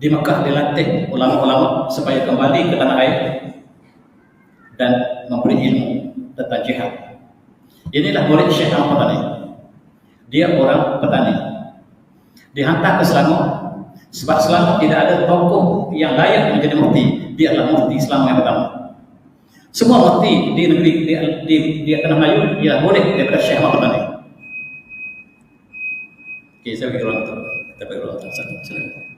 di Mekah dilatih ulama-ulama supaya kembali ke tanah air dan memberi ilmu tentang jihad. Inilah murid Syekh Ahmad Fatani. Dia orang petani. Dihantar ke Selangor sebab Selangor tidak ada tokoh yang layak menjadi mufti. Dia adalah mufti Selangor yang pertama. Semua mufti di negeri di tanah Melayu ialah murid daripada Syekh Ahmad Fatani. Okey, saya bagi ruang untuk kita bagi ruang untuk silakan.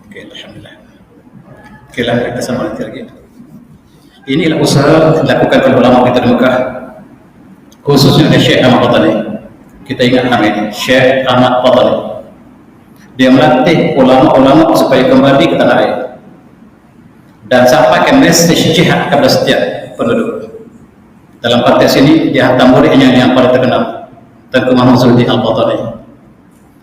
Oke, alhamdulillah. Oke, kita sama lagi. Inilah usaha dilakukan oleh ulama kita di Mekah, khususnya oleh Syekh Ahmad Batani. Kita ingat nama ini, Syekh Ahmad Batani. Dia melatih ulama-ulama supaya kembali ke tanah air dan sampaikan message jihad kepada setiap penduduk. Dalam konteks ini dia hantar muridnya yang paling terkenal, Tengku Muhammad Zuhdi Al-Batani.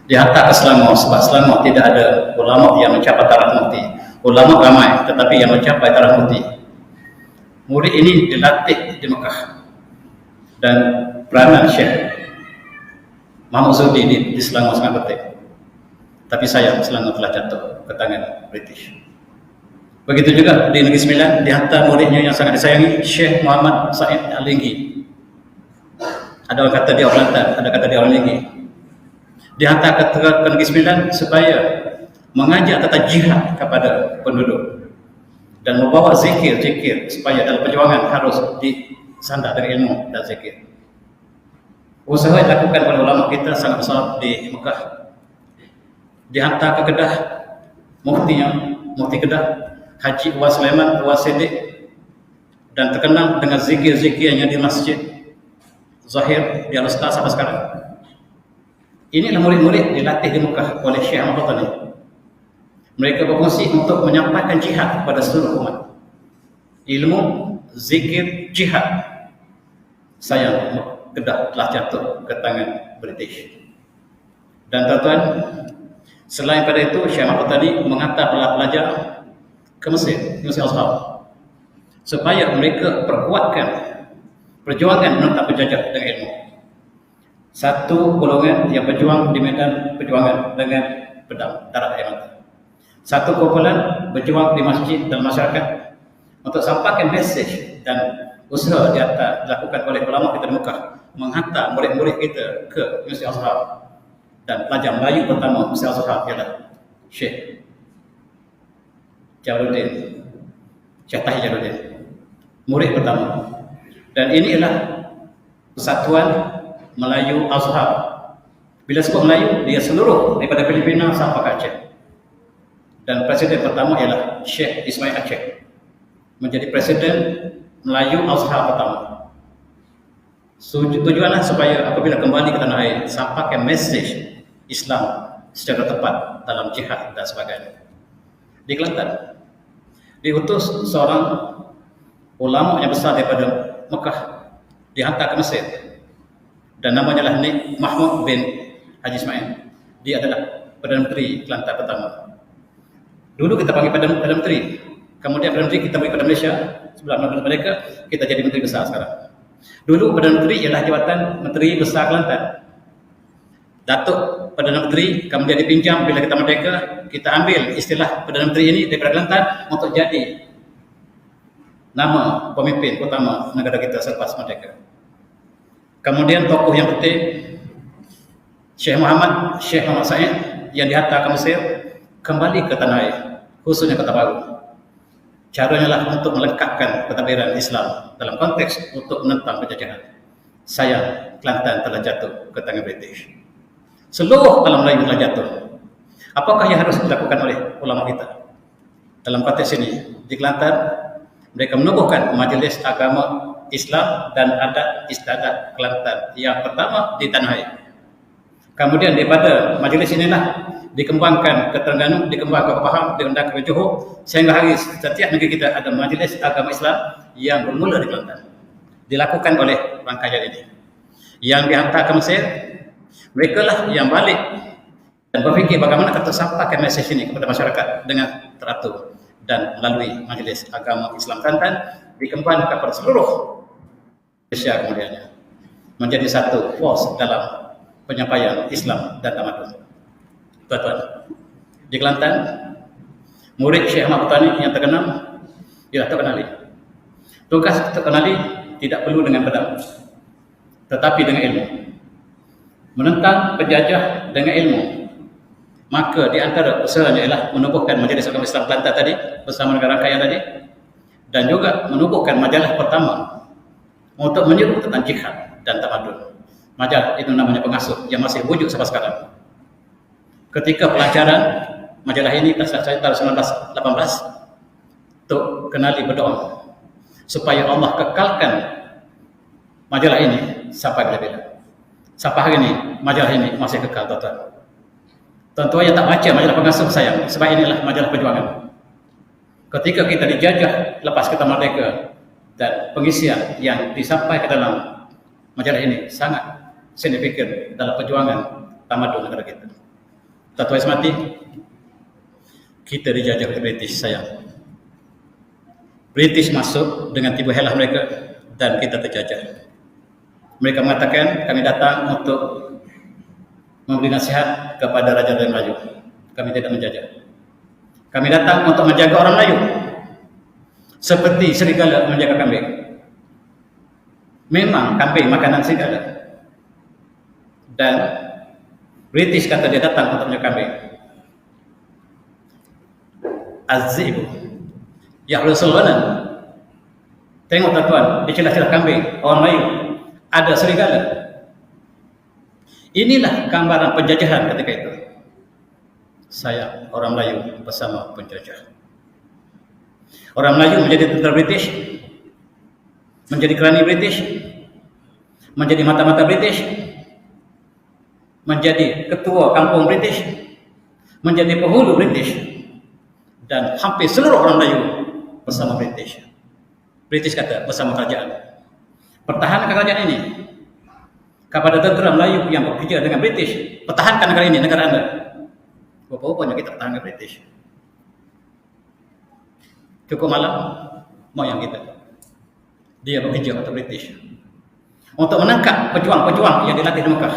Dia hantar ke Selangor, sebab Selangor tidak ada ulama yang mencapai taraf mufti. Ulama ramai, tetapi yang mencapai taraf mufti. Murid ini dilatih di Mekah, dan peranan Syekh Muhammad Zuhdi di Selangor sangat penting. Tapi sayang Selangor telah jatuh ke tangan British. Begitu juga di Negeri Sembilan dihantar muridnya yang sangat disayangi, Syekh Muhammad Said Al-Linggi. Ada orang kata dia orang Kelantan, ada kata dia orang Linggi. Dihantar ke Negeri Sembilan supaya mengajar tentang jihad kepada penduduk dan membawa zikir supaya dalam perjuangan harus disandar dari ilmu dan zikir. Usaha yang dilakukan oleh ulama kita sangat besar di Mekah. Dihantar ke Kedah, mufti Kedah, Haji Uwais Sulaiman Uwais Siddiq, dan terkenal dengan zikir-zikirnya di Masjid Zahir di Al-Ustaz sampai sekarang. Inilah murid-murid dilatih di Mekah oleh Syekh Ahmad Batani. Mereka berfungsi untuk menyampaikan jihad kepada seluruh umat. Ilmu, zikir jihad, sayang Kedah telah jatuh ke tangan British. Dan tuan-tuan, selain pada itu, Syekh Ahmad Patani menghantar pelajar ke Mesir, Azhar, supaya mereka perkuatkan perjuangan menentang penjajah dengan ilmu. Satu golongan yang berjuang di medan perjuangan dengan pedang, darah air mata. Satu kumpulan berjuang di masjid dan masyarakat untuk sampaikan mesej dan usaha dilakukan oleh ulama kita di Mekah, menghantar murid-murid kita ke Masjid Azhar. Dan pelajar Melayu pertama Masjid Azhar ialah Syekh Tahir Jaludin, murid pertama. Dan ini ialah Persatuan Melayu Azhar. Bila sebut Melayu, dia seluruh daripada Filipina sampai ke Aceh. Dan presiden pertama ialah Syekh Ismail Aceh, menjadi presiden Melayu Azhar pertama. Tujuanlah supaya apabila kembali ke tanah air, sampaikan mesej Islam secara tepat dalam jihad dan sebagainya. Di Kelantan diutus seorang ulama yang besar daripada Mekah, dihantar ke Mesir, dan namanya lah Nik Mahmud bin Haji Ismail. Dia adalah Perdana Menteri Kelantan pertama. Dulu kita panggil Perdana Menteri, kemudian Perdana Menteri kita beri kepada Malaysia. Sebelum mereka, kita jadi Menteri Besar sekarang. Dulu Perdana Menteri ialah jawatan Menteri Besar Kelantan. Datuk Perdana Menteri kemudian dipinjam bila kita merdeka, kita ambil istilah Perdana Menteri ini daripada Kelantan untuk jadi nama pemimpin utama negara kita selepas merdeka. Kemudian tokoh yang penting, Syekh Muhammad Said yang dihantar ke Mesir, kembali ke tanah air, khususnya Kota Baru. Caranya lah untuk melengkapkan pentadbiran Islam dalam konteks untuk menentang penjajahan. Sayang, Kelantan telah jatuh ke tangan British. Seluruh alam Melayu telah jatuh. Apakah yang harus dilakukan oleh ulama kita dalam konteks ini? Di Kelantan, mereka menubuhkan Majlis Agama Islam dan Adat Istiadat Kelantan yang pertama di tanah air. Kemudian daripada majlis inilah dikembangkan ke Terengganu, dikembangkan ke Pahang, diundang ke Johor, sehingga hari setiap negeri kita ada Majlis Agama Islam yang bermula di Kelantan. Dilakukan oleh rangkaian ini. Yang dihantar ke Mesir, mereka lah yang balik dan berfikir bagaimana kita sampaikan mesej ini kepada masyarakat dengan teratur, dan melalui Majlis Agama Islam Kelantan dikembangkan kepada seluruh Malaysia kemudiannya menjadi satu force dalam penyampaian Islam dan tamadun. Tuan-tuan, di Kelantan, murid Syekh Ahmad Patani yang terkenal ialah Tok Kenali. Tugas Tok Kenali tidak perlu dengan pedang, tetapi dengan ilmu. Menentang penjajah dengan ilmu. Maka di antara usahanya ialah menubuhkan Majlis Agama Islam Kelantan tadi bersama negara rangkaian tadi, dan juga menubuhkan majalah pertama untuk menyeru tentang jihad dan tamadun. Majalah itu namanya Pengasuh yang masih wujud sampai sekarang. Ketika pelajaran majalah ini tahun 1918, Tok Kenali berdoa supaya Allah kekalkan majalah ini sampai bila-bila. Sampai hari ini majalah ini masih kekal, tuan-tuan. Tuan-tuan yang tak baca majalah Pengasuh, sayang, sebab inilah majalah perjuangan. Ketika kita dijajah lepas kita merdeka, dan pengisian yang disampaikan dalam majalah ini sangat signifikan dalam perjuangan tamadun negara kita. Tuan-tuan yang semati, kita dijajah oleh British, sayang. British masuk dengan tiba helah mereka dan kita terjajah. Mereka mengatakan kami datang untuk memberi nasihat kepada Raja dan Melayu. Kami tidak menjajah. Kami datang untuk menjaga orang Melayu seperti serigala menjaga kambing. Memang kambing makanan serigala, dan British kata dia datang untuk menjaga kambing. Az-zibu ya'lu sulghanan. Tengok tuan-tuan, di celah-celah kambing orang Melayu ada serigala. Inilah gambaran penjajahan ketika itu. Saya orang Melayu bersama penjajah. Orang Melayu menjadi tentara British, menjadi kerani British, menjadi mata-mata British, menjadi ketua kampung British, menjadi penghulu British, dan hampir seluruh orang Melayu bersama British. British kata bersama kerajaan, pertahankan kerajaan ini. Kepada tentera Melayu yang bekerja dengan British, pertahankan negara ini, negara anda. Rupa-rupanya kita pertahankan British. Cukup malam, moyang kita, dia bekerja untuk British untuk menangkap pejuang-pejuang yang dilatih di Mekah.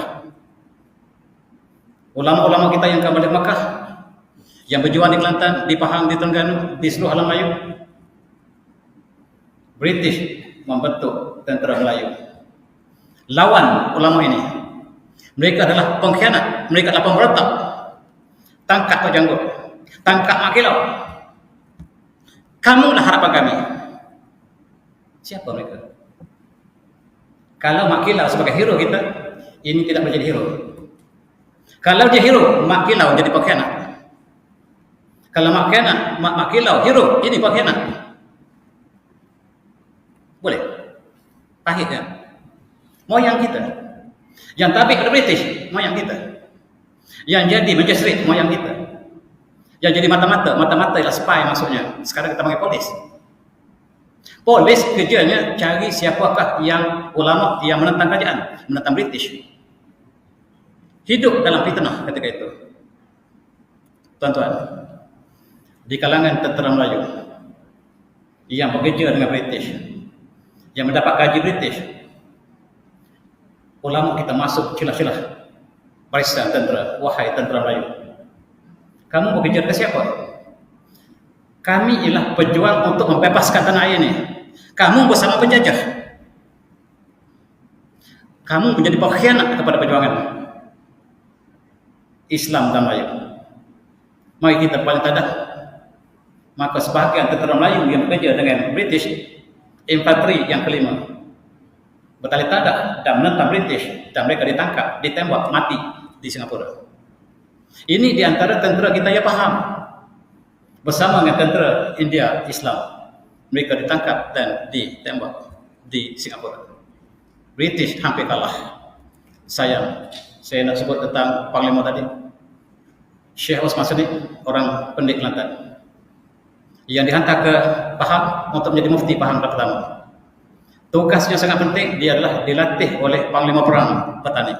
Ulama-ulama kita yang kembali ke Mekah, yang berjuang di Kelantan, di Pahang, di Terengganu, di seluruh alam Melayu, British membentuk tentera Melayu lawan ulama ini. Mereka adalah pengkhianat, mereka adalah pemberontak. Tangkap Pak Janggut, tangkap Mak Kilau. Kamulah harapan kami. Siapa mereka? Kalau Mak Kilau sebagai hero kita, ini tidak menjadi hero. Kalau dia hero, Mak Kilau jadi pengkhianat. Kalau Mak Kilau hero, ini pengkhianat. Boleh? Pahit ya? Moyang kita. Yang tabik ke British, moyang kita. Yang jadi magistrate, moyang kita. Yang jadi mata-mata ialah spy maksudnya. Sekarang kita panggil polis. Polis kerjanya cari siapakah yang ulama yang menentang kerajaan, menentang British. Hidup dalam fitnah ketika itu. Tuan-tuan, di kalangan tentera Melayu yang bekerja dengan British, yang mendapat gaji British, ulama kita masuk celah-celah barisan tentera. Wahai tentera Melayu, kamu bekerja dengan siapa? Kami ialah pejuang untuk membebaskan tanah air ini. Kamu bersama penjajah. Kamu menjadi pengkhianat kepada perjuangan Islam dan Melayu. Mari kita paling tadah. Maka sebahagian tentera Melayu yang bekerja dengan British infanteri yang kelima bertali tadah dan menentang British, dan mereka ditangkap, ditembak mati di Singapura. Ini di antara tentera kita yang paham. Bersama dengan tentera India Islam, mereka ditangkap dan ditembak di Singapura. British hampir kalah. Sayang, saya nak sebut tentang Panglima tadi, Syekh Osman Sadiq, orang pendik Kelantan, yang dihantar ke Pahang untuk menjadi mufti Pahang pertama. Tugasnya sangat penting. Dia adalah dilatih oleh Panglima Perang Petani.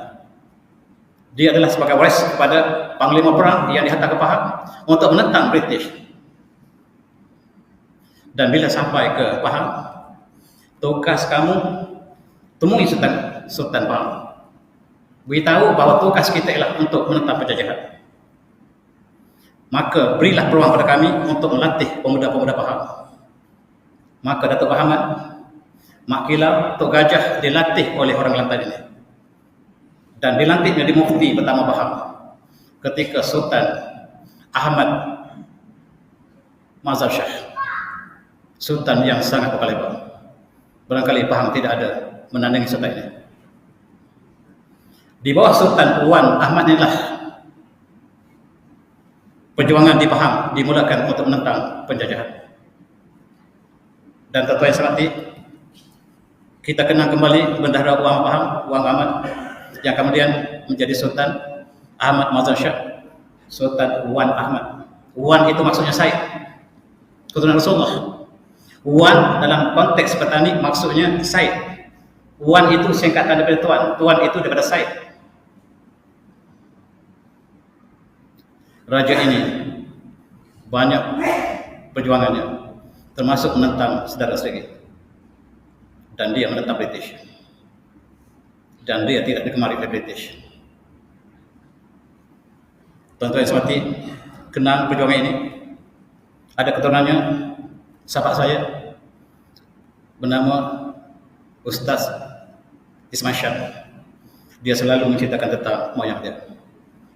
Dia adalah sebagai waris kepada Panglima Perang yang dihantar ke Pahang untuk menentang British. Dan bila sampai ke Pahang, tugas kamu temui Sultan Pahang. Beritahu bahawa tugas kita ialah untuk menentang penjajahan. Maka berilah peluang pada kami untuk melatih pemuda-pemuda Pahang. Maka Datuk Muhammad, Mak Kilau, Tok Gajah dilatih oleh orang Kelantan ini. Dan dilantik menjadi mufti pertama Pahang ketika Sultan Ahmad Mazhar Shah, Sultan yang sangat berkaliber. Barangkali Pahang tidak ada menandingi sultan ini. Di bawah Sultan Wan Ahmad inilah perjuangan di Pahang dimulakan untuk menentang penjajahan. Dan tuan-tuan yang serati, kita kenal kembali Bendahara Wan Ahmad yang kemudian menjadi Sultan Ahmad Mazhar Shah, Sultan Wan Ahmad. Wan itu maksudnya Said, keturunan Rasulullah. Wan dalam konteks petani maksudnya Said. Wan itu singkatan daripada Tuan. Tuan itu daripada Said. Raja ini banyak perjuangannya, termasuk menentang saudara sendiri. Dan dia menentang British. Dan dia tidak digemari oleh British. Tuan-tuan yang seperti kenal perjuangan ini. Ada keturunannya, sahabat saya bernama Ustaz Ismail Shah. Dia selalu menceritakan tentang moyang dia.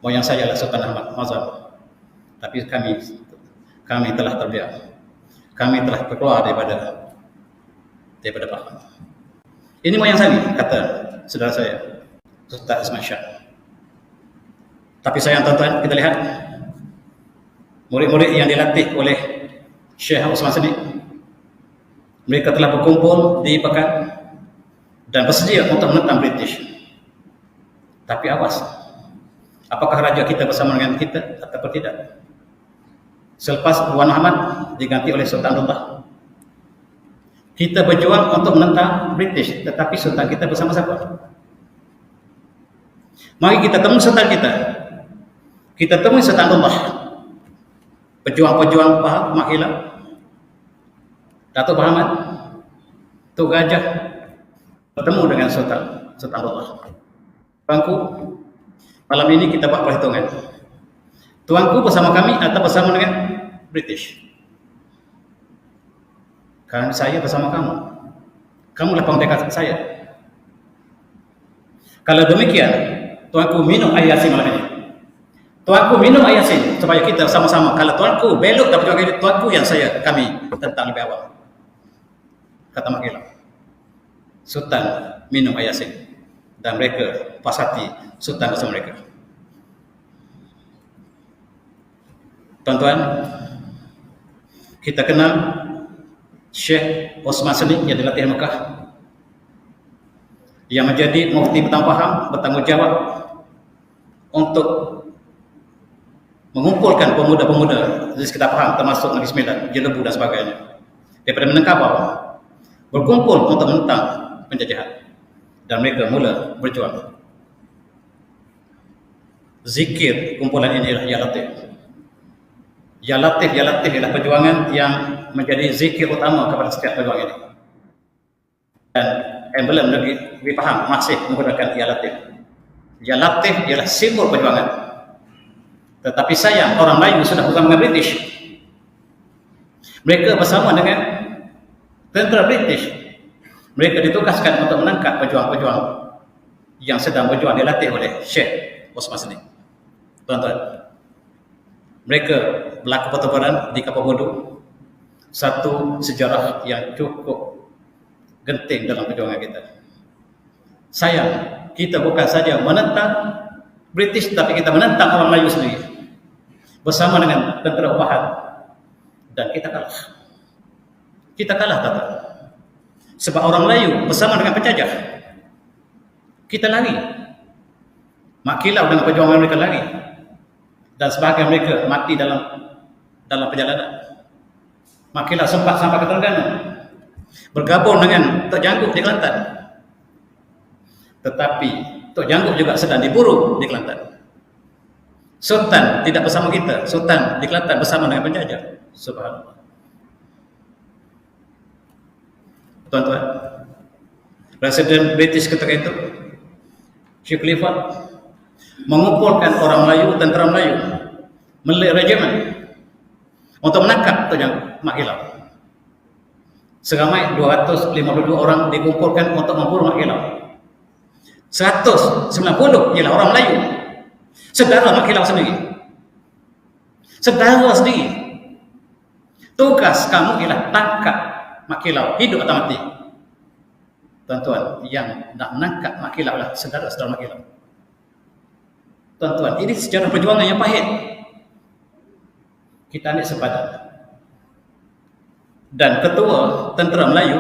Moyang saya adalah Sultan Ahmad Mazhar. Tapi kami telah terbiak. Kami telah keluar daripada Pahang. Ini moyang saya, kata saudara saya, Ustaz Ismail Shah. Tapi sayang tuan-tuan, kita lihat murid-murid yang dilatih oleh Syekh Osman Sadiq, mereka telah berkumpul di Pekan dan bersedia untuk menentang British. Tapi awas, apakah raja kita bersama dengan kita atau tidak? Selepas Wan Ahmad diganti oleh Sultan Abdullah, Kita berjuang untuk menentang British, tetapi sultan kita bersama siapa? Mari kita temui sultan kita. Kita temui sultan Allah. Pejuang-pejuang Mak Hilal, Datuk Muhammad, Tok Gajah bertemu dengan sultan Allah. Tuanku, malam ini kita buat perhitungan. Tuanku bersama kami atau bersama dengan British? Kan saya bersama kamu. Kamulah pendekat saya. Kalau demikian, tuanku minum air yasin malam ini. Tuanku minum air yasin supaya kita sama-sama. Kalau tuanku belok dapat jaga tuanku yang kami tentang lebih awal. Kata Mak Hilal. Sultan minum air yasin dan mereka pasati sultan bersama mereka. Tuan-tuan, kita kenal Syekh Osman Sadiq yang dilatih Mekah, yang menjadi mufti bertanggungjawab untuk mengumpulkan pemuda-pemuda di sekitar Pahang, termasuk Negeri Sembilan, Jelebu dan sebagainya, daripada Minangkabau, berkumpul untuk menentang penjajahan, dan mereka mula berjuang. Zikir kumpulan ini ialah Ya Latif. Ya Latif, Ya Latif ialah perjuangan yang menjadi zikir utama kepada setiap pejuang ini. Dan emblem negeri Pahang masih menggunakan Ya Latif. Ya Latif ialah simbol perjuangan. Tetapi sayang, orang Melayu sudah bersama dengan British. Mereka bersama dengan tentera British. Mereka ditugaskan untuk menangkap pejuang-pejuang yang sedang berjuang dilatih oleh Syekh Osman Sadiq. Tuan-tuan, mereka berlaku pertempuran di Kapal Bodoh, satu sejarah yang cukup genting dalam perjuangan kita. Sayang, kita bukan saja menentang British, tapi kita menentang orang Melayu sendiri bersama dengan tentera Upahan, dan kita kalah. Kita kalah, tata. Sebab orang Melayu bersama dengan penjajah, kita lari. Mak Kilau dengan perjuangan mereka lari, dan sebahagian mereka mati dalam perjalanan. Mak Kilau sempat sampai ke Terengganu, bergabung dengan Tok Janggup di Kelantan, tetapi Tok Janggup juga sedang diburu di Kelantan. Sultan tidak bersama kita, Sultan di Kelantan bersama dengan penjajah. Subhanallah. Tuan-tuan, Presiden British ketika itu, Syekh Clifford, mengumpulkan orang Melayu, tentera Melayu, Malay Regiment, untuk menangkap Tok Janggup, Mak Hilal. Seramai 252 orang dikumpulkan untuk memburu Mak Hilal. 190 ialah orang Melayu, saudara Mak Hilal sendiri. Saudara sendiri. Tugas kamu ialah tangkap Mak Hilal, hidup atau mati. Tuan-tuan, yang nak menangkap Mak Hilal adalah saudara-saudara Mak Hilal. Tuan-tuan, ini sejarah perjuangan yang pahit. Kita ambil sepadan. Dan ketua tentera Melayu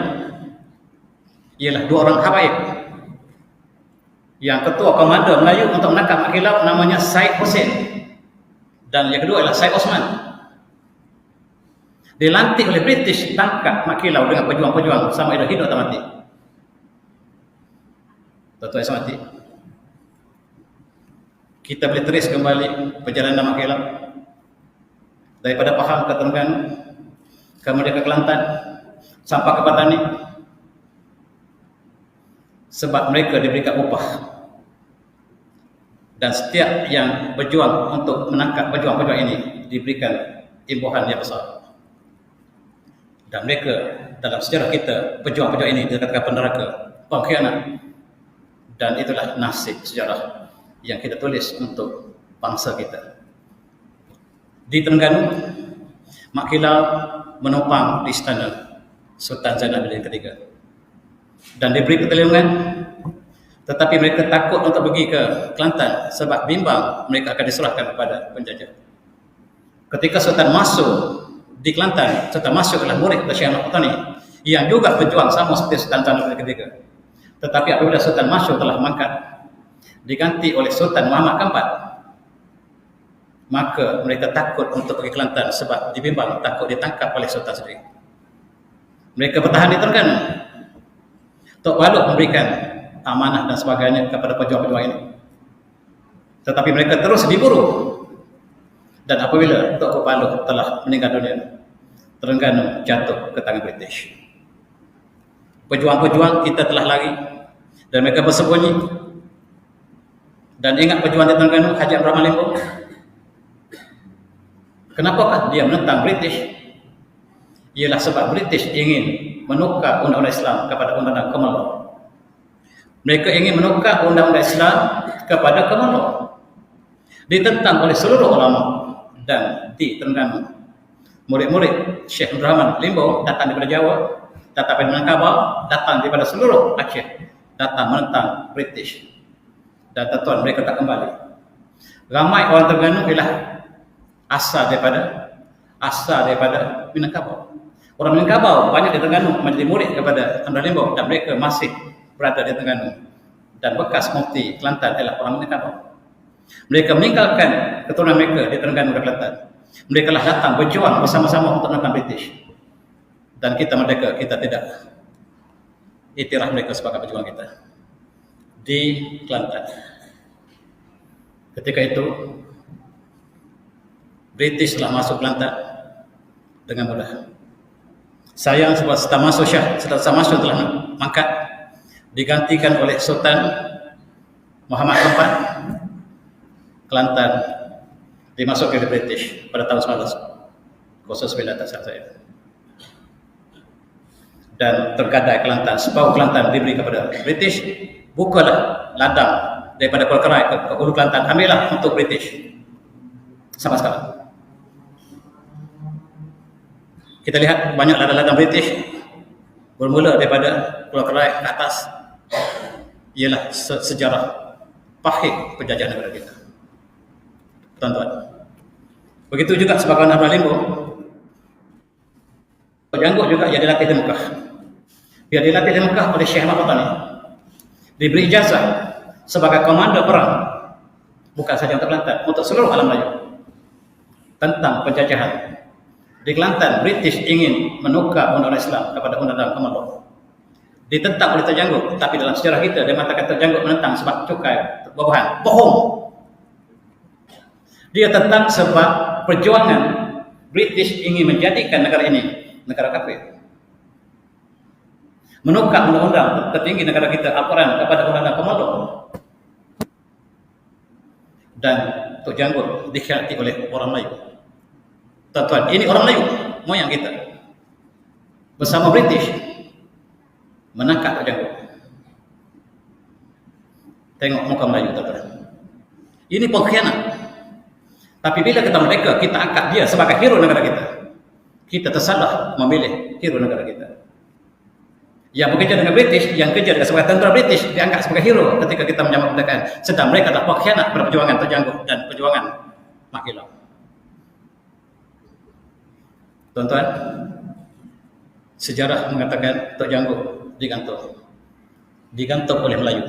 ialah 2 orang habaib. Yang ketua komander Melayu untuk menangkap Mak Hilal namanya Said Hussein, dan yang kedua adalah Said Osman. Dilantik oleh British tangkap Mak Hilal dengan pejuang-pejuang sama ada hidup atau mati. Tuan-tuan yang mati, kita boleh terus kembali perjalanan Mak Hilal daripada Pahang ke Terengganu, kemudian ke Kelantan sampai ke Patani, sebab mereka diberikan upah. Dan setiap yang berjuang untuk menangkap pejuang-pejuang ini diberikan imbuhan yang besar. Dan mereka dalam sejarah kita, pejuang-pejuang ini dikatakan penderaka, pengkhianat. Dan itulah nasib sejarah yang kita tulis untuk bangsa kita. Di Terengganu, Mak Hilal menopang di istana Sultan Zainuddin ketiga dan diberi perlindungan, tetapi mereka takut untuk pergi ke Kelantan sebab bimbang mereka akan diserahkan kepada penjajah. Ketika Sultan masuk di Kelantan, Sultan masuk adalah murid Syekh Ahmad Patani yang juga berjuang sama seperti Sultan Zainuddin ketiga. Tetapi apabila Sultan masuk telah mangkat, diganti oleh Sultan Muhammad keempat, maka mereka takut untuk pergi Kelantan sebab dibimbang takut ditangkap oleh Sultan sendiri. Mereka bertahan di Terengganu. Tok Balok memberikan amanah dan sebagainya kepada pejuang-pejuang ini. Tetapi mereka terus diburu. Dan apabila Tok Balok telah meninggal dunia, Terengganu jatuh ke tangan British. Pejuang-pejuang kita telah lari dan mereka bersembunyi. Dan ingat pejuang di Terengganu, Haji Abdul Rahman Limbong. Kenapakah dia menentang British? Ialah sebab British ingin menukar undang-undang Islam kepada undang-undang common law. Mereka ingin menukar undang-undang Islam kepada common law. Ditentang oleh seluruh ulama dan di Terengganu. Murid-murid Syekh Abdul Rahman Limbong datang daripada Jawa, datang daripada Minangkabau, datang daripada seluruh Aceh, datang menentang British. Dan tuan mereka tak kembali. Ramai orang Terengganu ialah asal daripada Minangkabau. Orang Minangkabau banyak di Terengganu menjadi murid kepada Abdul Limbong dan mereka masih berada di Terengganu. Dan bekas mufti Kelantan ialah orang Minangkabau. Mereka meninggalkan keturunan mereka di Terengganu dan Kelantan. Mereka lah datang berjuang bersama-sama untuk menentang British. Dan kita merdeka, kita tidak iktiraf mereka sebagai pejuang kita. Di Kelantan. Ketika itu British telah masuk Kelantan dengan mudah. Sayang sebab Sultan Samasuh telah mangkat, digantikan oleh Sultan Muhammad Keempat. Kelantan dimasuki oleh British pada tahun 1909 tak salah saya. Dan tergadai Kelantan, sebab Kelantan diberi kepada British, bukalah ladang daripada Pulau Kerai ke Hulu Kelantan, ambillah untuk British. Sama sekali. Kita lihat banyak ladang-ladang British bermula daripada Pulau Kerai ke atas. Ialah sejarah pahit penjajahan negara kita. Tuan-tuan. Begitu juga sebagaimana Abdul Limbong. Janggut juga ia dilatih di Mekah. Dia dilatih di Mekah oleh Syekh Ahmad Fatani. Diberi ijazah sebagai komander perang, bukan saja untuk Kelantan, untuk seluruh alam Melayu. Tentang penjajahan. Di Kelantan, British ingin menukar undang-undang Islam kepada undang-undang common law. Ditentang oleh Tok Janggut, tapi dalam sejarah kita dia mengatakan Tok Janggut menentang sebab cukai buah-buahan. Bohong. Dia tentang sebab perjuangan British ingin menjadikan negara ini negara kafir. Menukar undang-undang tertinggi negara kita, Al-Quran, kepada undang-undang common law. Dan Tok Janggut dikhianati oleh orang Melayu. Tuan-tuan, ini orang Melayu, moyang kita. Bersama British menangkap Tok Janggut. Tengok muka Melayu, tuan-tuan. Ini pengkhianat. Tapi bila kita merdeka, kita angkat dia sebagai hero negara kita. Kita tersalah memilih hero negara kita. Yang bekerja dengan British, yang kerja dengan sebagai tentera British, diangkat sebagai hero ketika kita menyambut kemerdekaan. Sedang mereka adalah pengkhianat pada perjuangan Tok Janggut dan perjuangan Mak Gilang. Tuan-tuan, sejarah mengatakan Tok Janggut digantung oleh Melayu.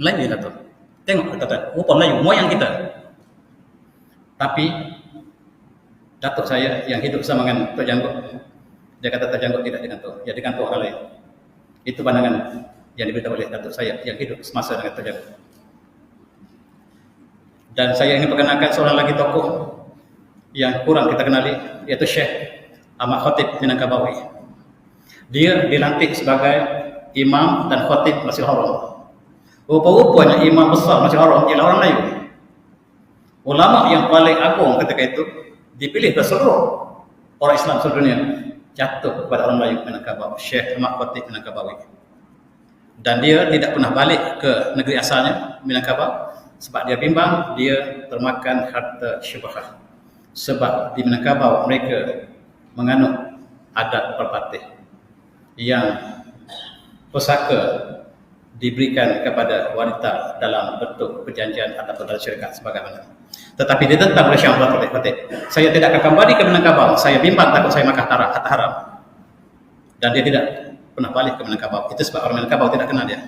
Melayu digantung. Tengok tuan-tuan, rupa Melayu, moyang kita. Tapi datuk saya yang hidup bersama dengan Tok Janggut, dia kata Tok Janggut tidak digantung, dia digantung orang lain. Itu pandangan yang diberitahu oleh datuk saya yang hidup semasa dengan Tok Janggut. Dan saya ingin perkenalkan seorang lagi tokoh yang kurang kita kenali, yaitu Syekh Ahmad Khatib Minangkabawi. Dia dilantik sebagai imam dan khatib Masjidil Haram. Rupa-rupanya imam besar Masjidil Haram ialah orang Melayu. Ulama yang paling agung ketika itu dipilih ke seluruh orang Islam seluruh dunia, jatuh kepada orang Melayu Minangkabau, Syekh Ahmad Khatib Minangkabawi. Dan dia tidak pernah balik ke negeri asalnya Minangkabau sebab dia bimbang dia termakan harta syubhah. Sebab di Minangkabau mereka menganut adat perpatih yang pusaka diberikan kepada wanita dalam bentuk perjanjian ataupun dalam syarikat sebagaimana. Tetapi ditentang oleh Syekh Ahmad Khatib. Saya tidak akan kembali ke Minangkabau. Saya bimbang takut saya makan harta haram. Dan dia tidak pernah balik ke Minangkabau. Itu sebab orang Minangkabau tidak kenal dia.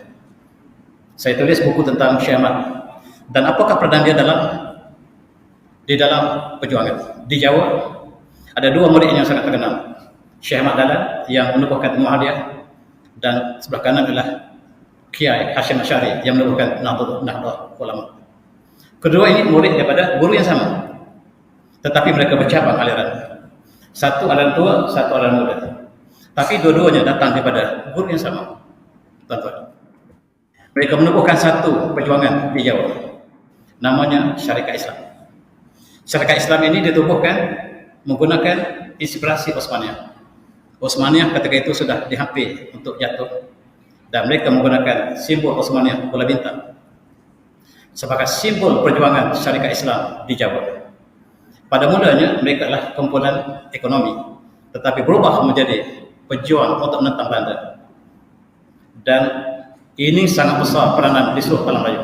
Saya tulis buku tentang Syekh Ahmad. Dan apakah peranan dia di dalam perjuangan. Di Jawa ada dua murid yang sangat terkenal. Syekh Ahmad Dahlan yang menubuhkan Muhammadiyah, dan sebelah kanan adalah Kiai Hashim Asy'ari yang menubuhkan Nahdlatul Ulama. Kedua ini murid daripada guru yang sama, tetapi mereka bercabang aliran. Satu aliran tua, satu aliran muda. Tapi dua-duanya datang daripada guru yang sama. Tuan-tuan, mereka menubuhkan satu perjuangan di Jawa, namanya Syarikat Islam. Syarikat Islam ini ditubuhkan menggunakan inspirasi Osmaniyah. Osmaniyah ketika itu sudah dihampir untuk jatuh, dan mereka menggunakan simbol Osmaniyah bola bintang sebagai simbol perjuangan Syarikat Islam di Jawa. Pada mulanya mereka adalah kumpulan ekonomi, tetapi berubah menjadi pejuang untuk menentang Belanda. Dan ini sangat besar peranan di seluruh alam Melayu.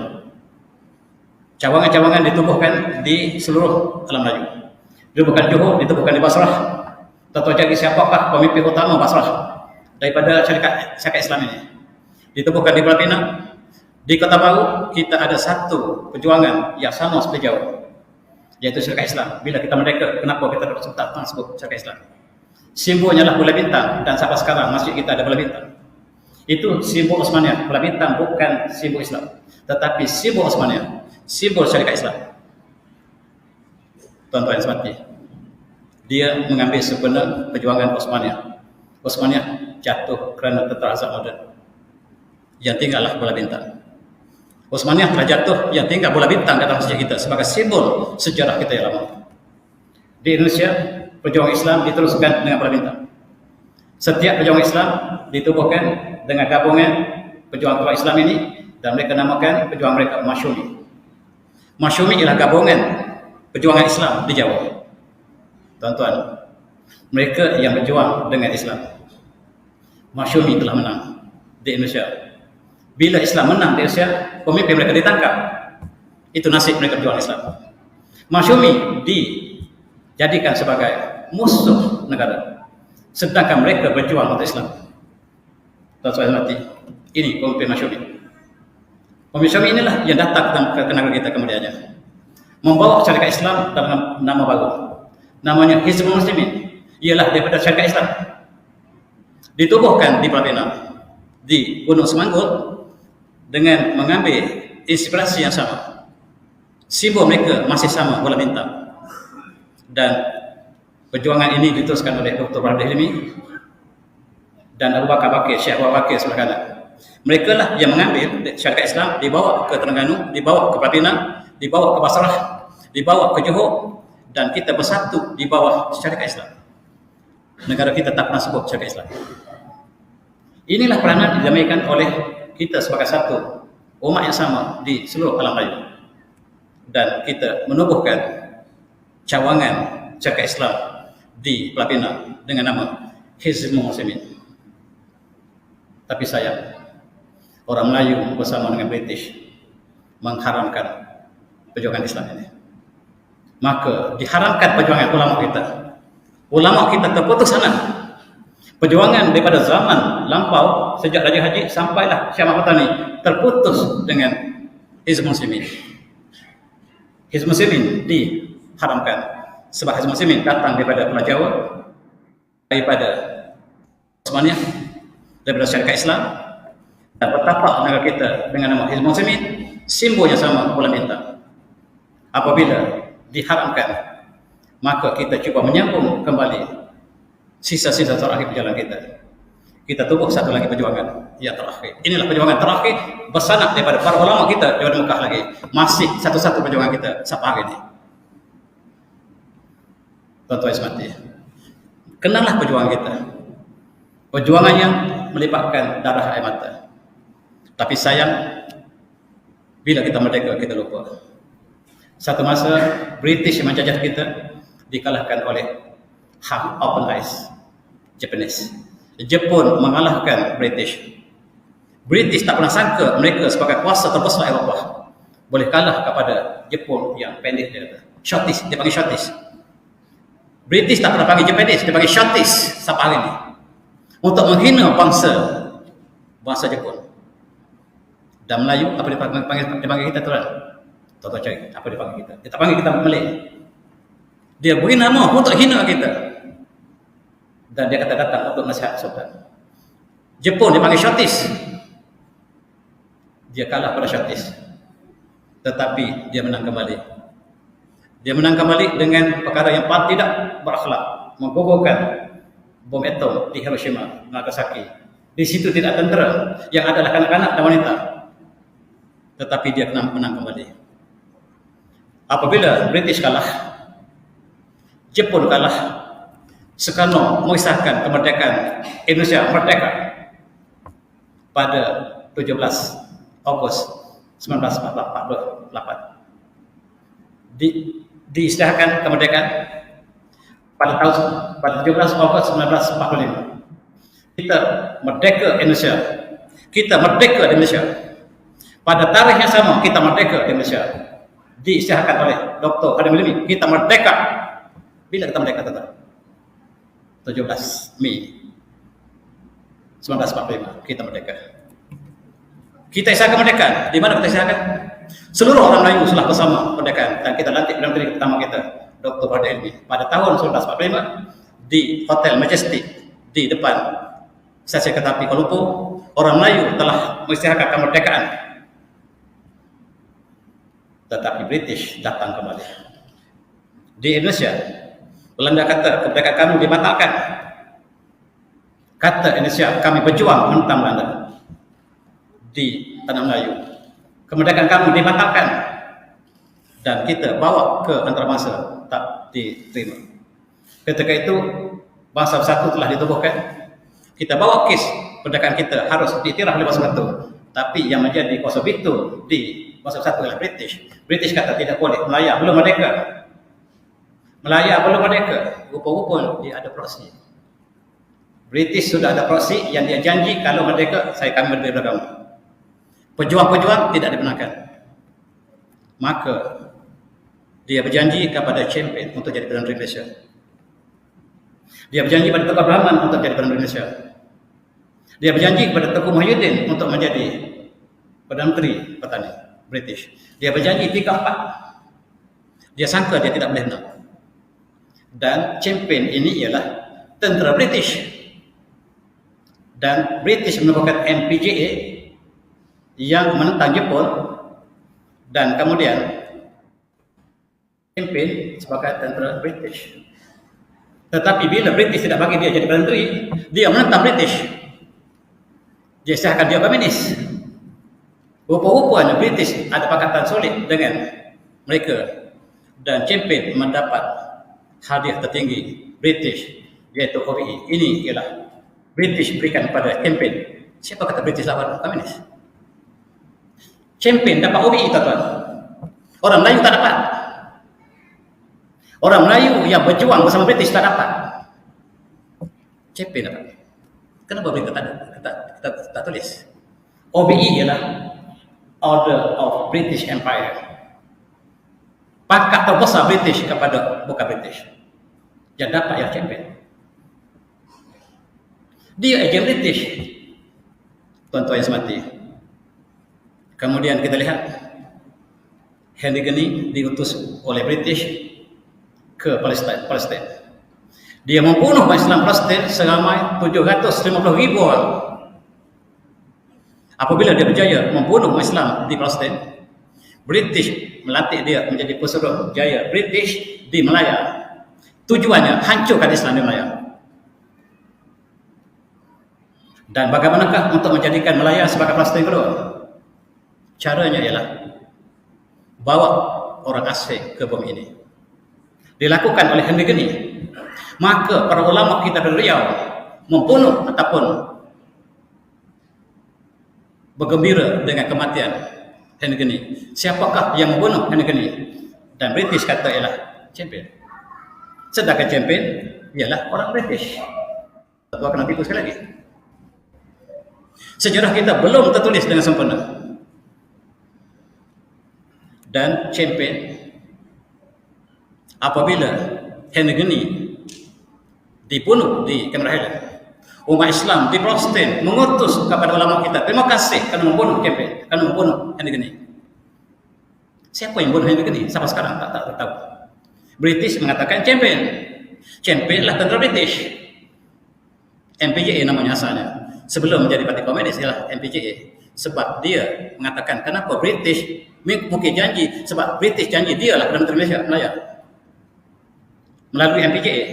Cawangan-cawangan ditubuhkan di seluruh alam Melayu. Ditubuhkan Johor, ditubuhkan di Basrah. Tuan-tuan cari siapakah pemimpin utama Basrah daripada syarikat Islam ini? Ditubuhkan di Pulau Pinang. Di Kota Baru kita ada satu perjuangan yang sama seperti Jawa, yaitu syarikat Islam. Bila kita merdeka, kenapa kita tak sebut syarikat Islam? Simbolnya adalah bola bintang, dan sampai sekarang masjid kita ada bola bintang. Itu simbol Osmaniyah. Bola bintang bukan simbol Islam, tetapi simbol Osmaniyah, simbol syarikat Islam. Tuan-tuan yang semati, dia mengambil sebenar perjuangan Osmaniyah. Osmaniyah jatuh kerana tentera azab moden. Yang tinggallah bola bintang. Osmaniyah telah jatuh, yang tinggal bola bintang dalam masjid kita sebagai simbol sejarah kita yang lama. Di Indonesia, perjuangan Islam diteruskan dengan bola bintang. Setiap perjuangan Islam ditubuhkan dengan gabungan perjuangan Islam ini, dan mereka namakan perjuangan mereka Masyumi. Masyumi ialah gabungan perjuangan Islam di Jawa. Tuan-tuan, mereka yang berjuang dengan Islam. Masyumi telah menang di Indonesia. Bila Islam menang di Indonesia, pemimpin mereka ditangkap. Itu nasib mereka berjuang Islam. Masyumi dijadikan sebagai musuh negara, sedangkan mereka berjuang untuk Islam. Tuan-tuan mati, ini pemimpin Masyumi. Pemimpin Masyumi inilah yang datang ke negara kita kemudiannya, membawa syarikat Islam dalam nama baru, namanya Hizbul Muslimin. Ialah daripada syarikat Islam, ditubuhkan di Pulau Pinang, di Gunung Semanggul, dengan mengambil inspirasi yang sama. Simbol mereka masih sama, bola bintang. Dan perjuangan ini diteruskan oleh Dr. Barham Hilmi dan Abu Bakar Bakir, Syekh Abu Bakir sebelah kanan. Mereka lah yang mengambil syarikat Islam, dibawa ke Terengganu, dibawa ke Pulau Pinang, dibawa ke Basrah, dibawa ke Johor, dan kita bersatu di bawah syarikat Islam. Negara kita tak pernah sebut syarikat Islam. Inilah peranan dimainkan oleh kita sebagai satu umat yang sama di seluruh alam Melayu, dan kita menubuhkan cawangan syarikat Islam di Pulau Pinang dengan nama Hizbul Muslimin. Tapi sayang, orang Melayu bersama dengan British mengharamkan perjuangan Islam ini. Maka diharamkan perjuangan ulama kita. Ulama kita terputus sana. Perjuangan daripada zaman lampau, sejak Raja Haji sampailah Syekh Ahmad Fatani, terputus dengan Hizbul Muslimin. Hizbul Muslimin diharamkan sebab Hizbul Muslimin datang daripada Pulau Jawa, daripada Osmaniyah, daripada syarikat Islam, dan bertapak negara kita dengan nama Hizbul Muslimin, simbolnya sama, bola bintang. Apabila diharamkan, maka kita cuba menyambung kembali sisa-sisa terakhir perjalanan kita. Kita tubuh satu lagi perjuangan yang terakhir. Inilah perjuangan terakhir bersanad daripada para ulama kita daripada Mekah lagi. Masih satu-satu perjuangan kita sampai hari ini. Tuan-tuan semati, kenallah perjuangan kita. Perjuangan yang melibatkan darah air mata. Tapi sayang, bila kita merdeka, kita lupa. Satu masa British menjajah kita, dikalahkan oleh Half Open Eyes Japanese. Jepun mengalahkan British. British tak pernah sangka mereka sebagai kuasa terbesar Eropah boleh kalah kepada Jepun yang pendek dia kata. Shortish, dia panggil shortish. British tak pernah panggil Japanese, dia panggil shortish sampai hari ini, untuk menghina bangsa Jepun. Dan Melayu apa dia panggil kita tuan? Tuan-tuan cari apa dia panggil kita? Dia tak panggil kita Malay. Dia beri nama untuk hina kita. Dan dia kata datang untuk nasihat Sultan. Jepun dipanggil Shotis. Dia kalah pada Shotis. Tetapi dia menang kembali. Dia menang kembali dengan perkara yang paling tidak berakhlak, menggugurkan bom atom di Hiroshima, Nagasaki. Di situ tidak tentera, yang adalah kanak-kanak dan wanita. Tetapi dia menang kembali. Apabila British kalah, Jepun kalah, Soekarno mengisahkan kemerdekaan Indonesia merdeka pada 17 Ogos 1948. Diistilahkan kemerdekaan pada 17 Ogos 1945. Kita merdeka Indonesia. Kita merdeka di Indonesia. Pada tarikh yang sama kita merdeka di Indonesia. Diistilahkan oleh Dr. Hadim Limi, kita merdeka. Bila kita merdeka, tuan? 17 Mei 1945 kita merdeka. Kita isahkan kemerdekaan. Di mana kita isahkan? Seluruh orang Melayu telah bersama kemerdekaan, dan kita lantik Perdana Menteri pertama kita, Dr. Hadim Limi, pada tahun 1945 di Hotel Majestic di depan stasiun kereta api Kuala Lumpur. Orang Melayu telah mengisyaratkan kemerdekaan. Tetapi British datang kembali. Di Indonesia, Belanda kata kemerdekaan kami dibatalkan. Kata Indonesia, kami berjuang menentang Belanda di tanah Melayu. Kemerdekaan kami dibatalkan dan kita bawa ke antarabangsa, tak diterima. Ketika itu bangsa bersatu telah ditubuhkan. Kita bawa kes kemerdekaan kita harus diiktiraf oleh bangsa bersatu. Tapi yang menjadi kuasa veto di bangsa bersatu adalah British. British kata tidak boleh, Melaya belum merdeka. Melaya belum merdeka. Rupa-rupa dia ada proksi. British sudah ada proksi yang dia janji kalau merdeka saya akan berdiri beragama. Pejuang-pejuang tidak dibenarkan. Maka dia berjanji kepada champion untuk jadi Perdana Menteri Malaysia. Dia berjanji pada Tengku Abdul Rahman untuk menjadi Perdana Menteri Malaysia. Dia berjanji kepada Tengku Muhyiddin untuk menjadi Perdana Menteri Pertanian British. Dia berjanji 3-4. Dia sangka dia tidak boleh menang. Dan champion ini ialah tentera British. Dan British menemukan MPJA yang menentang Jepun, dan kemudian champion sebagai tentera British. Tetapi bila British tidak bagi dia jadi Perdana Menteri, dia menentang British. Dia istilahkan dia komunis. Rupa-rupanya British ada pakatan solid dengan mereka, dan champion mendapat hadiah tertinggi British, iaitu OBE. Ini ialah British berikan kepada champion. Siapa kata British lawan komunis? Champion dapat OBE, tuan-tuan. Orang Melayu tak dapat. Orang Melayu yang berjuang bersama British tak dapat. Champion dapat. Kenapa mereka tak tulis? OBE ialah Order of British Empire. Pangkat terbesar British kepada bukan British. Yang dapat yang champion. Dia ejen British. Tuan-tuan yang semati. Kemudian kita lihat Henry Geni diutus oleh British ke Palestin. Dia membunuh umat Islam Palestin seramai 750,000 orang. Apabila dia berjaya membunuh umat Islam di Palestin, British melantik dia menjadi pesuruh jaya British di Melaya. Tujuannya hancurkan Islam di Melaya. Dan bagaimanakah untuk menjadikan Melaya sebagai Palestin kedua? Caranya ialah bawa orang asing ke bumi ini. Dilakukan oleh Henry Geni. Maka para ulama kita dari Riau membunuh ataupun bergembira dengan kematian Henry Geni. Siapakah yang membunuh Henry Geni? Dan British kata ialah champion. Sedangkan champion ialah orang British. Tentu akan tipu sekali lagi. Sejarah kita belum tertulis dengan sempurna. Dan champion apabila Henry Geni dibunuh di Cameron Highland, umat Islam di Palestin mengutus kepada ulama kita, terima kasih kerana membunuh champion, kerana membunuh Henry Geni. Siapa yang membunuh Henry Geni? Sampai sekarang tak tahu. British mengatakan champion adalah tentera British. MPJA namanya asalnya. Sebelum menjadi parti komunis ialah MPJA. Sebab dia mengatakan kenapa British mungkin janji, sebab British janji dia lah Perdana Menteri Malaysia Melaya melalui MPJA.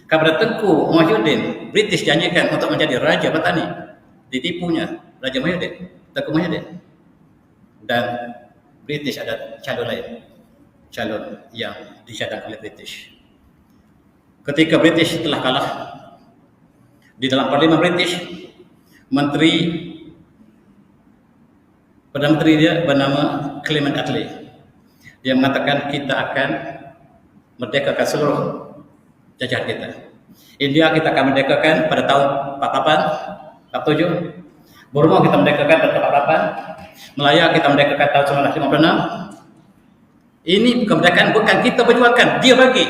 Kepada Tengku Muhyiddin, British janjikan untuk menjadi Raja Petani. Ditipunya Raja Muhyiddin, Tengku Muhyiddin. Dan British ada calon lain, calon yang dicadangkan oleh British. Ketika British telah kalah di dalam Parlimen British, Perdana Menteri dia bernama Clement Attlee. Dia mengatakan kita akan merdekakan seluruh jajahan kita. India kita akan merdekakan pada tahun 48, 47. Burma kita merdekakan pada 48. Melaya kita merdekakan tahun 1956. Ini kemerdekaan bukan kita perjuangkan, dia bagi.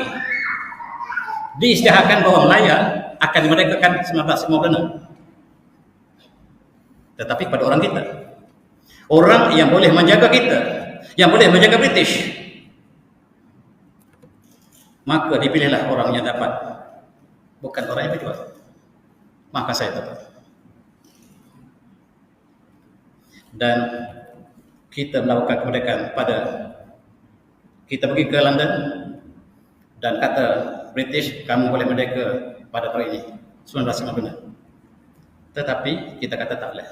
Diisytiharkan bahawa Melaya akan dimerdekakan 1956. Tetapi pada orang kita, orang yang boleh menjaga kita, yang boleh menjaga British, maka dipilihlah orang yang dapat, bukan orang yang berjuang. Maka saya dapat. Dan kita melakukan kemerdekaan pada, kita pergi ke London dan kata British, kamu boleh merdeka pada tahun ini 1950. Tetapi kita kata tak boleh,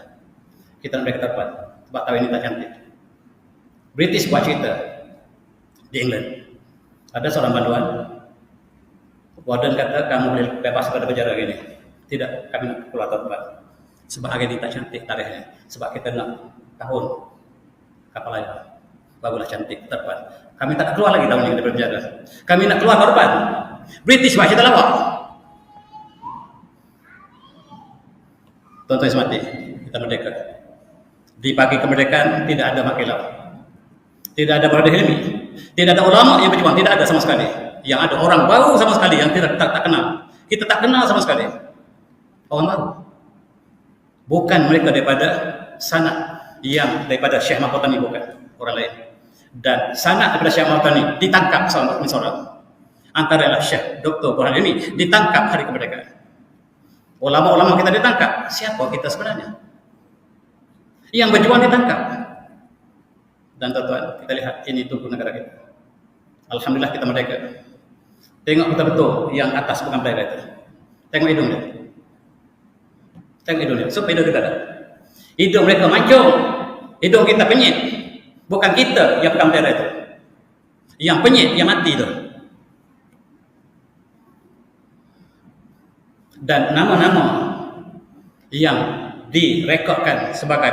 kita merdeka tepat sebab tahun ini tak cantik. British buat cerita di England, ada seorang banduan, warden kata kamu boleh bebas pada penjara gini. Tidak, kami nak keluar tempat sebab hari ini tak cantik tarikhnya, sebab kita nak tahun kapal layar barulah cantik tepat. Kami tak nak keluar lagi tahun ini daripada penjara, kami nak keluar korban. British buat cerita lawak. Tuan-tuan semati, kita merdeka. Di pagi kemerdekaan tidak ada makilau, tidak ada Brother Hilmi, tidak ada ulama yang berjuang, tidak ada sama sekali. Yang ada orang baru sama sekali yang tak kenal. Kita tak kenal sama sekali. Orang baru. Bukan mereka daripada sanak yang daripada Syekh Mahfud Tani, bukan orang lain. Dan sanak daripada Syekh Mahfud Tani ditangkap seorang. Antara adalah Syekh Dr. Burhan Hilmi ditangkap hari kemerdekaan. Ulama-ulama kita ditangkap. Siapa kita sebenarnya? Yang berjuang ditangkap. Dan tuan-tuan, kita lihat ini tubuh negara kita. Alhamdulillah kita merdeka. Tengok betul-betul yang atas bukan pelai itu. Tengok hidung dia. Tengok hidung dia. Supaya hidung dia. Hidung mereka mancung. Hidung kita penyit. Bukan kita yang bukan pelai itu. Yang penyit, yang mati itu. Dan nama-nama yang direkodkan sebagai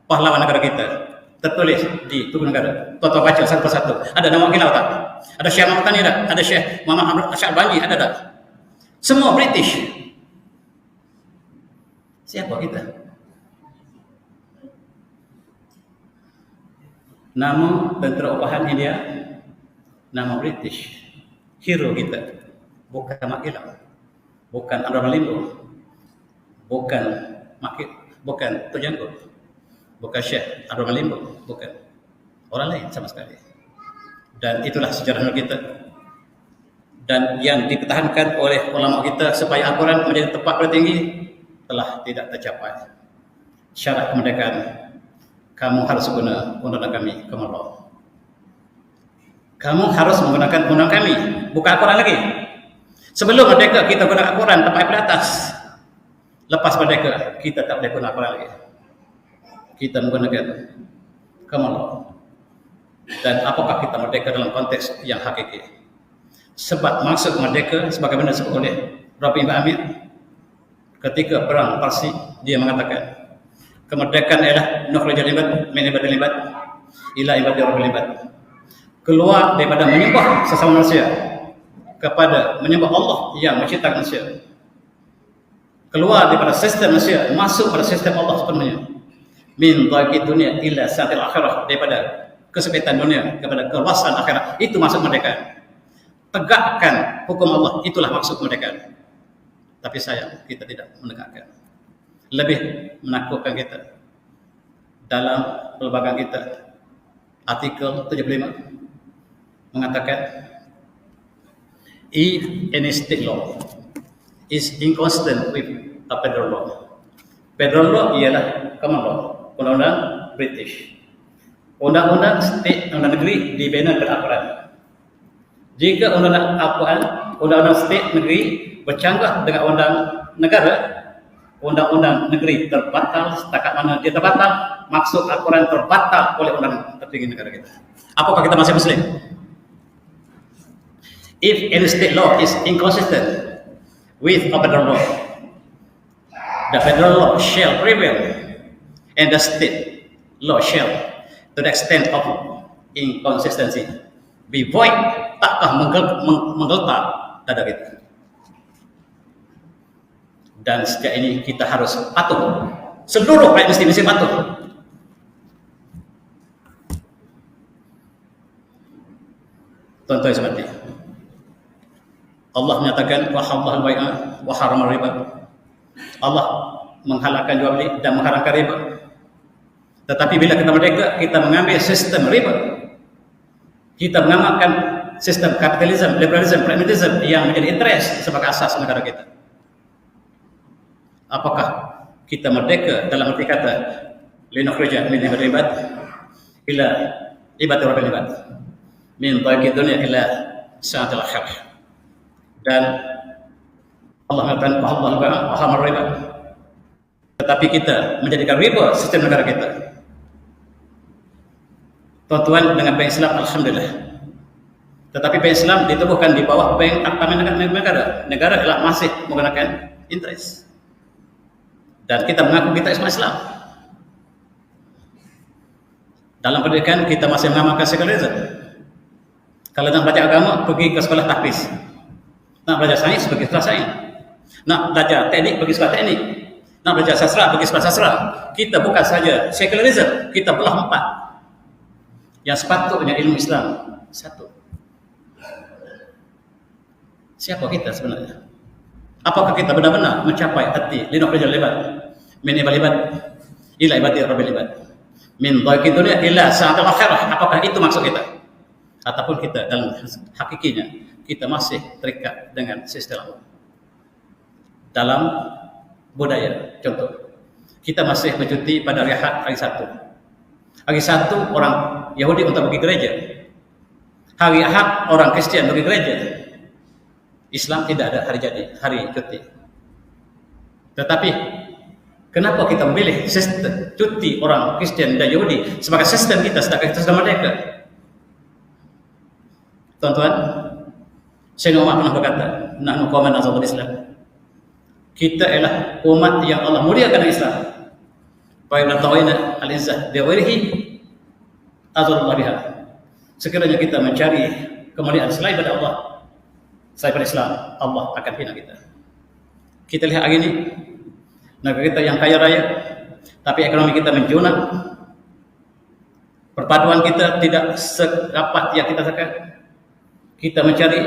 pahlawan negara kita tertulis di tubuh negara. Tuan-tuan baca satu persatu. Ada nama Kilau tak? Ada Syekh Mahfud Tani tak? Ada Syekh Muhammad Syahbani ada tak? Semua British. Siapa kita? Nama tentera upahan India, nama British. Hero kita bukan Mak Kilau, bukan Amran Malimbo, bukan Tujango, bukan Syekh Amran Malimbo, bukan orang lain sama sekali. Dan itulah sejarah kita. Dan yang dipertahankan oleh ulama kita supaya Al-Quran menjadi tempat tertinggi telah tidak tercapai. Syarat kemerdekaan, kamu harus guna undang-undang kami, kamu Allah. Kamu harus menggunakan undang kami, bukan Al-Quran lagi. Sebelum merdeka kita guna Al-Quran tempat di atas. Lepas merdeka kita tak boleh guna Al-Quran lagi. Kita menggunakan kamu Allah. Dan apakah kita merdeka dalam konteks yang hakiki? Sebab maksud merdeka sebagaimana disebut oleh Rabi Ibn Amir ketika perang Parsi, dia mengatakan kemerdekaan ialah nukhrajul ibad min ibadil ibad ila ibadir rabbil ibad. Keluar daripada menyembah sesama manusia kepada menyembah Allah yang menciptakan manusia. Keluar daripada sistem manusia masuk pada sistem Allah sepenuhnya. Min dhaqi dunia ila sa'atil akhirah, daripada kesempitan dunia kepada keluasan akhirat. Itu maksud kemerdekaan. Tegakkan hukum Allah, itulah maksud kemerdekaan. Tapi sayang kita tidak menegakkan. Lebih menakutkan kita dalam perlembagaan kita, artikel 75 mengatakan if any state law is inconsistent with a federal law. Federal law ialah common law, undang-undang British. Undang-undang state, undang negeri dibina beraturan. Jika undang-undang state negeri bercanggah dengan undang negara, undang-undang negeri terbatal. Setakat mana dia terbatal, maksud Al-Quran terbatal oleh undang tertinggi negara kita. Apakah kita masih Muslim? If any state law is inconsistent with a federal law, the federal law shall prevail, and the state law shall, to the extent of inconsistency, be void, takkah menggeletar dada kita. Dan sejak ini kita harus patuh. Seluruh rakyat mesti patuh. Tuan-tuan seperti Allah menyatakan wa halal bai'a wa haramar riba. Allah menghalalkan jual beli dan mengharamkan riba. Tetapi bila kita merdeka, kita mengambil sistem riba. Kita mengamalkan sistem kapitalisme, liberalisme, pragmatisme yang menjadi interest sebagai asas negara kita. Apakah kita merdeka dalam arti kata linukhrija min ribat ila ibadati rabbil ibad, min dhaqi dunya ila sa'atil akhirah. Dan Allah mengatakan wa haramar riba. Tetapi kita menjadikan riba sistem negara kita. Tuan-tuan, dengan bank Islam alhamdulillah. Tetapi bank Islam ditubuhkan di bawah bank akta negara. Negara adalah masih menggunakan interest. Dan kita mengaku kita Islam. Dalam pendidikan kita masih mengamalkan sekularisme. Kalau nak belajar agama, pergi ke sekolah tahfiz. Nak belajar sains, pergi sekolah sains. Nak belajar teknik, pergi sekolah teknik. Nak belajar sastra, pergi sekolah sastra. Kita bukan saja sekularisme, kita belah 4. Yang sepatutnya ilmu Islam 1. Siapa kita sebenarnya? Apakah kita benar-benar mencapai hati linukhrija libat min ibad ila ibadi rabbil ibad min dhaqi dunya ila sa'atil akhirah? Apakah itu maksud kita? Ataupun kita dalam hakikinya kita masih terikat dengan sistem dalam budaya? Contoh, kita masih bercuti pada hari Ahad, hari Sabtu. Hari Sabtu orang Yahudi untuk pergi gereja. Hari Ahad orang Kristian pergi gereja. Islam tidak ada hari jadi, hari cuti. Tetapi kenapa kita memilih sistem cuti orang Kristian dan Yahudi sebagai sistem kita sedangkan kita sudah merdeka? Tuan-tuan, Sayyidina Umar pernah berkata, nahnu qauman azabul Islam. Kita ialah umat yang Allah muliakan Islam. Fa inna tawina al-izzah bi ghairihi azallahu biha. Sekiranya kita mencari kemuliaan selain pada Allah, selain pada Islam, Allah akan hina kita. Kita lihat hari ini negara kita yang kaya raya, tapi ekonomi kita menjunak. Perpaduan kita tidak serapat yang kita harapkan. Kita mencari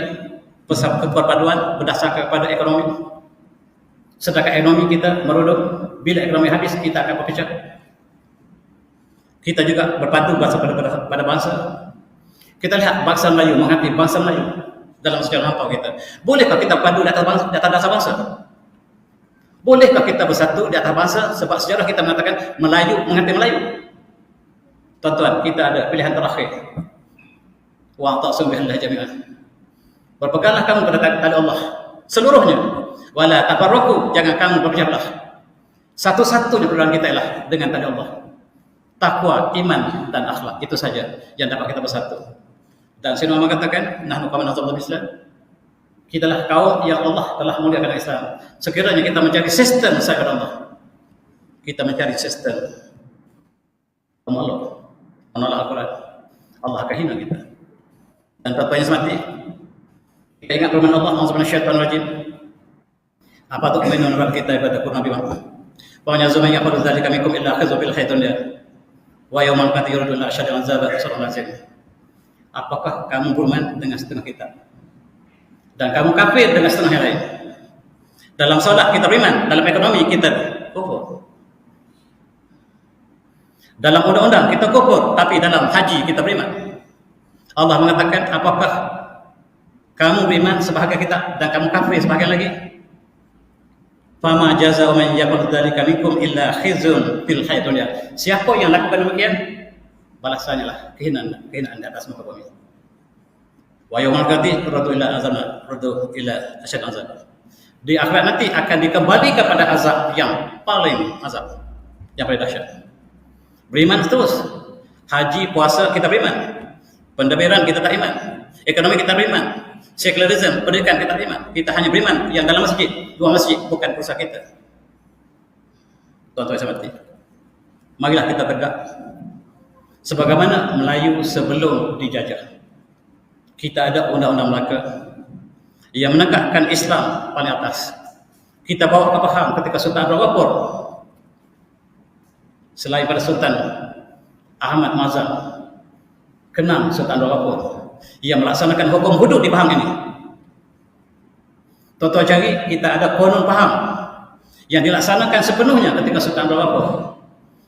perpaduan berdasarkan kepada ekonomi. Sedangkan ekonomi kita meruduk. Bila ekonomi habis, kita akan berpecah. Kita juga berpadu pada bangsa. Kita lihat bangsa Melayu menghadapi bangsa Melayu dalam sejarah lampau kita. Bolehkah kita berpadu di atas dasar bangsa? Bolehkah kita bersatu di atas bangsa? Sebab sejarah kita mengatakan Melayu menghadapi Melayu. Tuan-tuan, kita ada pilihan terakhir. Wa ta'sum billahi jami'an. Berpeganglah kamu pada tali Allah seluruhnya. Wala tafarraqu, jangan kamu berpecah belah. Satu-satunya perjuangan kita ialah dengan tali Allah. Takwa, iman dan akhlak, itu saja yang dapat kita bersatu. Dan Sayyidina Umar katakan, nahnu qauman azabul Islam. Kitalah kaum yang Allah telah muliakan Islam. Sekiranya kita mencari sistem selain Allah, kita mencari sistem menolak Al-Quran, Allah akan hina kita. Dan pertanyaan semati, kita ingat firman Allah, a'udzu billahi minasyaitonir rajim. Apa tu keinginan kita pada Quran bima? Pokoknya zaman yang pada zalika minkum illa khazzu bil haytun dia. Wa yaumal qiyamati yuradun asyadul azab sallallahu alaihi wasallam. Apakah kamu beriman dengan setengah kita? Dan kamu kafir dengan setengah yang lain? Dalam salat kita beriman, dalam ekonomi kita kufur. Dalam undang-undang kita kufur, tapi dalam haji kita beriman. Allah mengatakan, apakah kamu beriman sebahagian kita dan kamu kafir sebahagian lagi? Fama jazaa'u man yaf'al dzalika minkum illa khizyun fil hayatid dunya. Siapa yang lakukan demikian, balasannya lah kehinaan di atas muka bumi. Wa yaumul qiyamati radu ila asyad azab. Di akhirat nanti akan dikembali kepada azab yang paling dahsyat. Beriman terus. Haji, puasa kita beriman. Pentadbiran kita tak iman. Ekonomi kita beriman. Secularism, pendidikan kita beriman. Kita hanya beriman yang dalam masjid, 2 masjid, bukan pusat kita. Tuan-tuan saya mati. Marilah kita tegak sebagaimana Melayu sebelum dijajah. Kita ada undang-undang Melaka yang menegakkan Islam paling atas. Kita bawa ke Pahang ketika Sultan Abdul Ghafur. Selain pada Sultan Ahmad Mazhar, kenang Sultan Abdul Ghafur yang melaksanakan hukum hudud di Pahang ini. Tuan-tuan cari, kita ada Konun Pahang yang dilaksanakan sepenuhnya ketika Sultan Abdul Ghafur.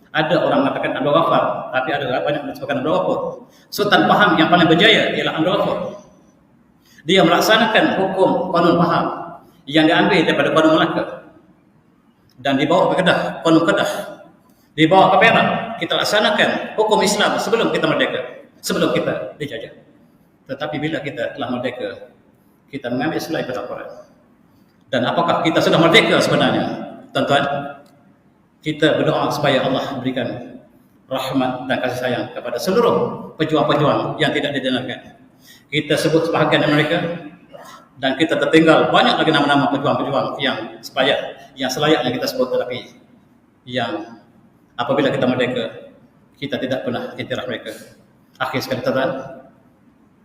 Ada orang mengatakan Abdul Ghafar, tapi ada banyak mengatakan Abdul Ghafur. Sultan Pahang yang paling berjaya ialah Abdul Ghafur. Dia melaksanakan hukum Konun Pahang yang diambil daripada Konun Melaka dan dibawa ke Kedah, Konun Kedah, dibawa ke Perak. Kita laksanakan hukum Islam sebelum kita merdeka, sebelum kita dijajah. Tetapi bila kita telah merdeka, kita mengambil selain pada Al-Quran. Dan apakah kita sudah merdeka sebenarnya? Tuan-tuan, kita berdoa supaya Allah berikan rahmat dan kasih sayang kepada seluruh pejuang-pejuang yang tidak didengarkan. Kita sebut sebahagian dari mereka, dan kita tertinggal banyak lagi nama-nama pejuang-pejuang yang selayaknya kita sebut, tetapi yang apabila kita merdeka, kita tidak pernah iktiraf mereka. Akhir sekali tuan-tuan,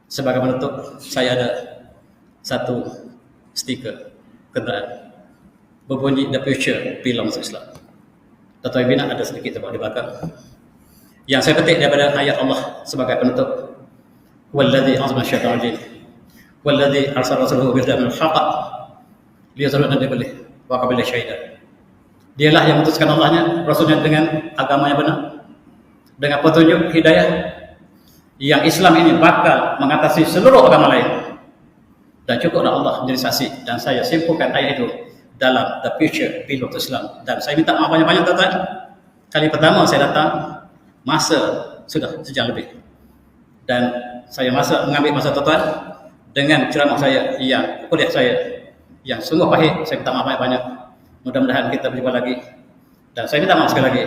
sebagai penutup, saya ada satu stiker kenderaan berbunyi "The future belongs to Islam". Tuan-tuan bina ada sedikit di belakang yang saya petik daripada ayat Allah sebagai penutup. Walladzi azma syaitan rajim walladzi arsala rasulahu bil huda wal haqq liyuzhirahu 'ala dinihi wa kafa billahi syahida. Dialah yang mengutuskan Allahnya, Rasulnya dengan agama yang benar, dengan petunjuk hidayah, yang Islam ini bakal mengatasi seluruh agama lain. Dan cukuplah Allah menjadi saksi, dan saya simpulkan ayat itu dalam The Future Belongs to Islam. Dan saya minta maaf banyak-banyak tuan-tuan. Kali pertama saya datang, masa sudah sejam lebih. Dan saya mengambil masa tuan-tuan dengan ceramah saya, kuliah saya yang sungguh pahit. Saya minta maaf banyak-banyak. Mudah-mudahan kita berjumpa lagi. Dan saya minta maaf sekali lagi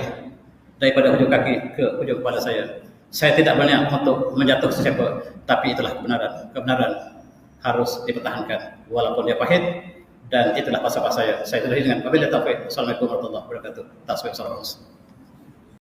daripada hujung kaki ke hujung kepala saya. Saya tidak berniat untuk menjatuh sesiapa, tapi itulah kebenaran. Kebenaran harus dipertahankan walaupun dia pahit, dan itulah falsafah saya. Saya tulis dengan wabillahi taufiq. Assalamualaikum warahmatullahi wabarakatuh. Tasbih salam.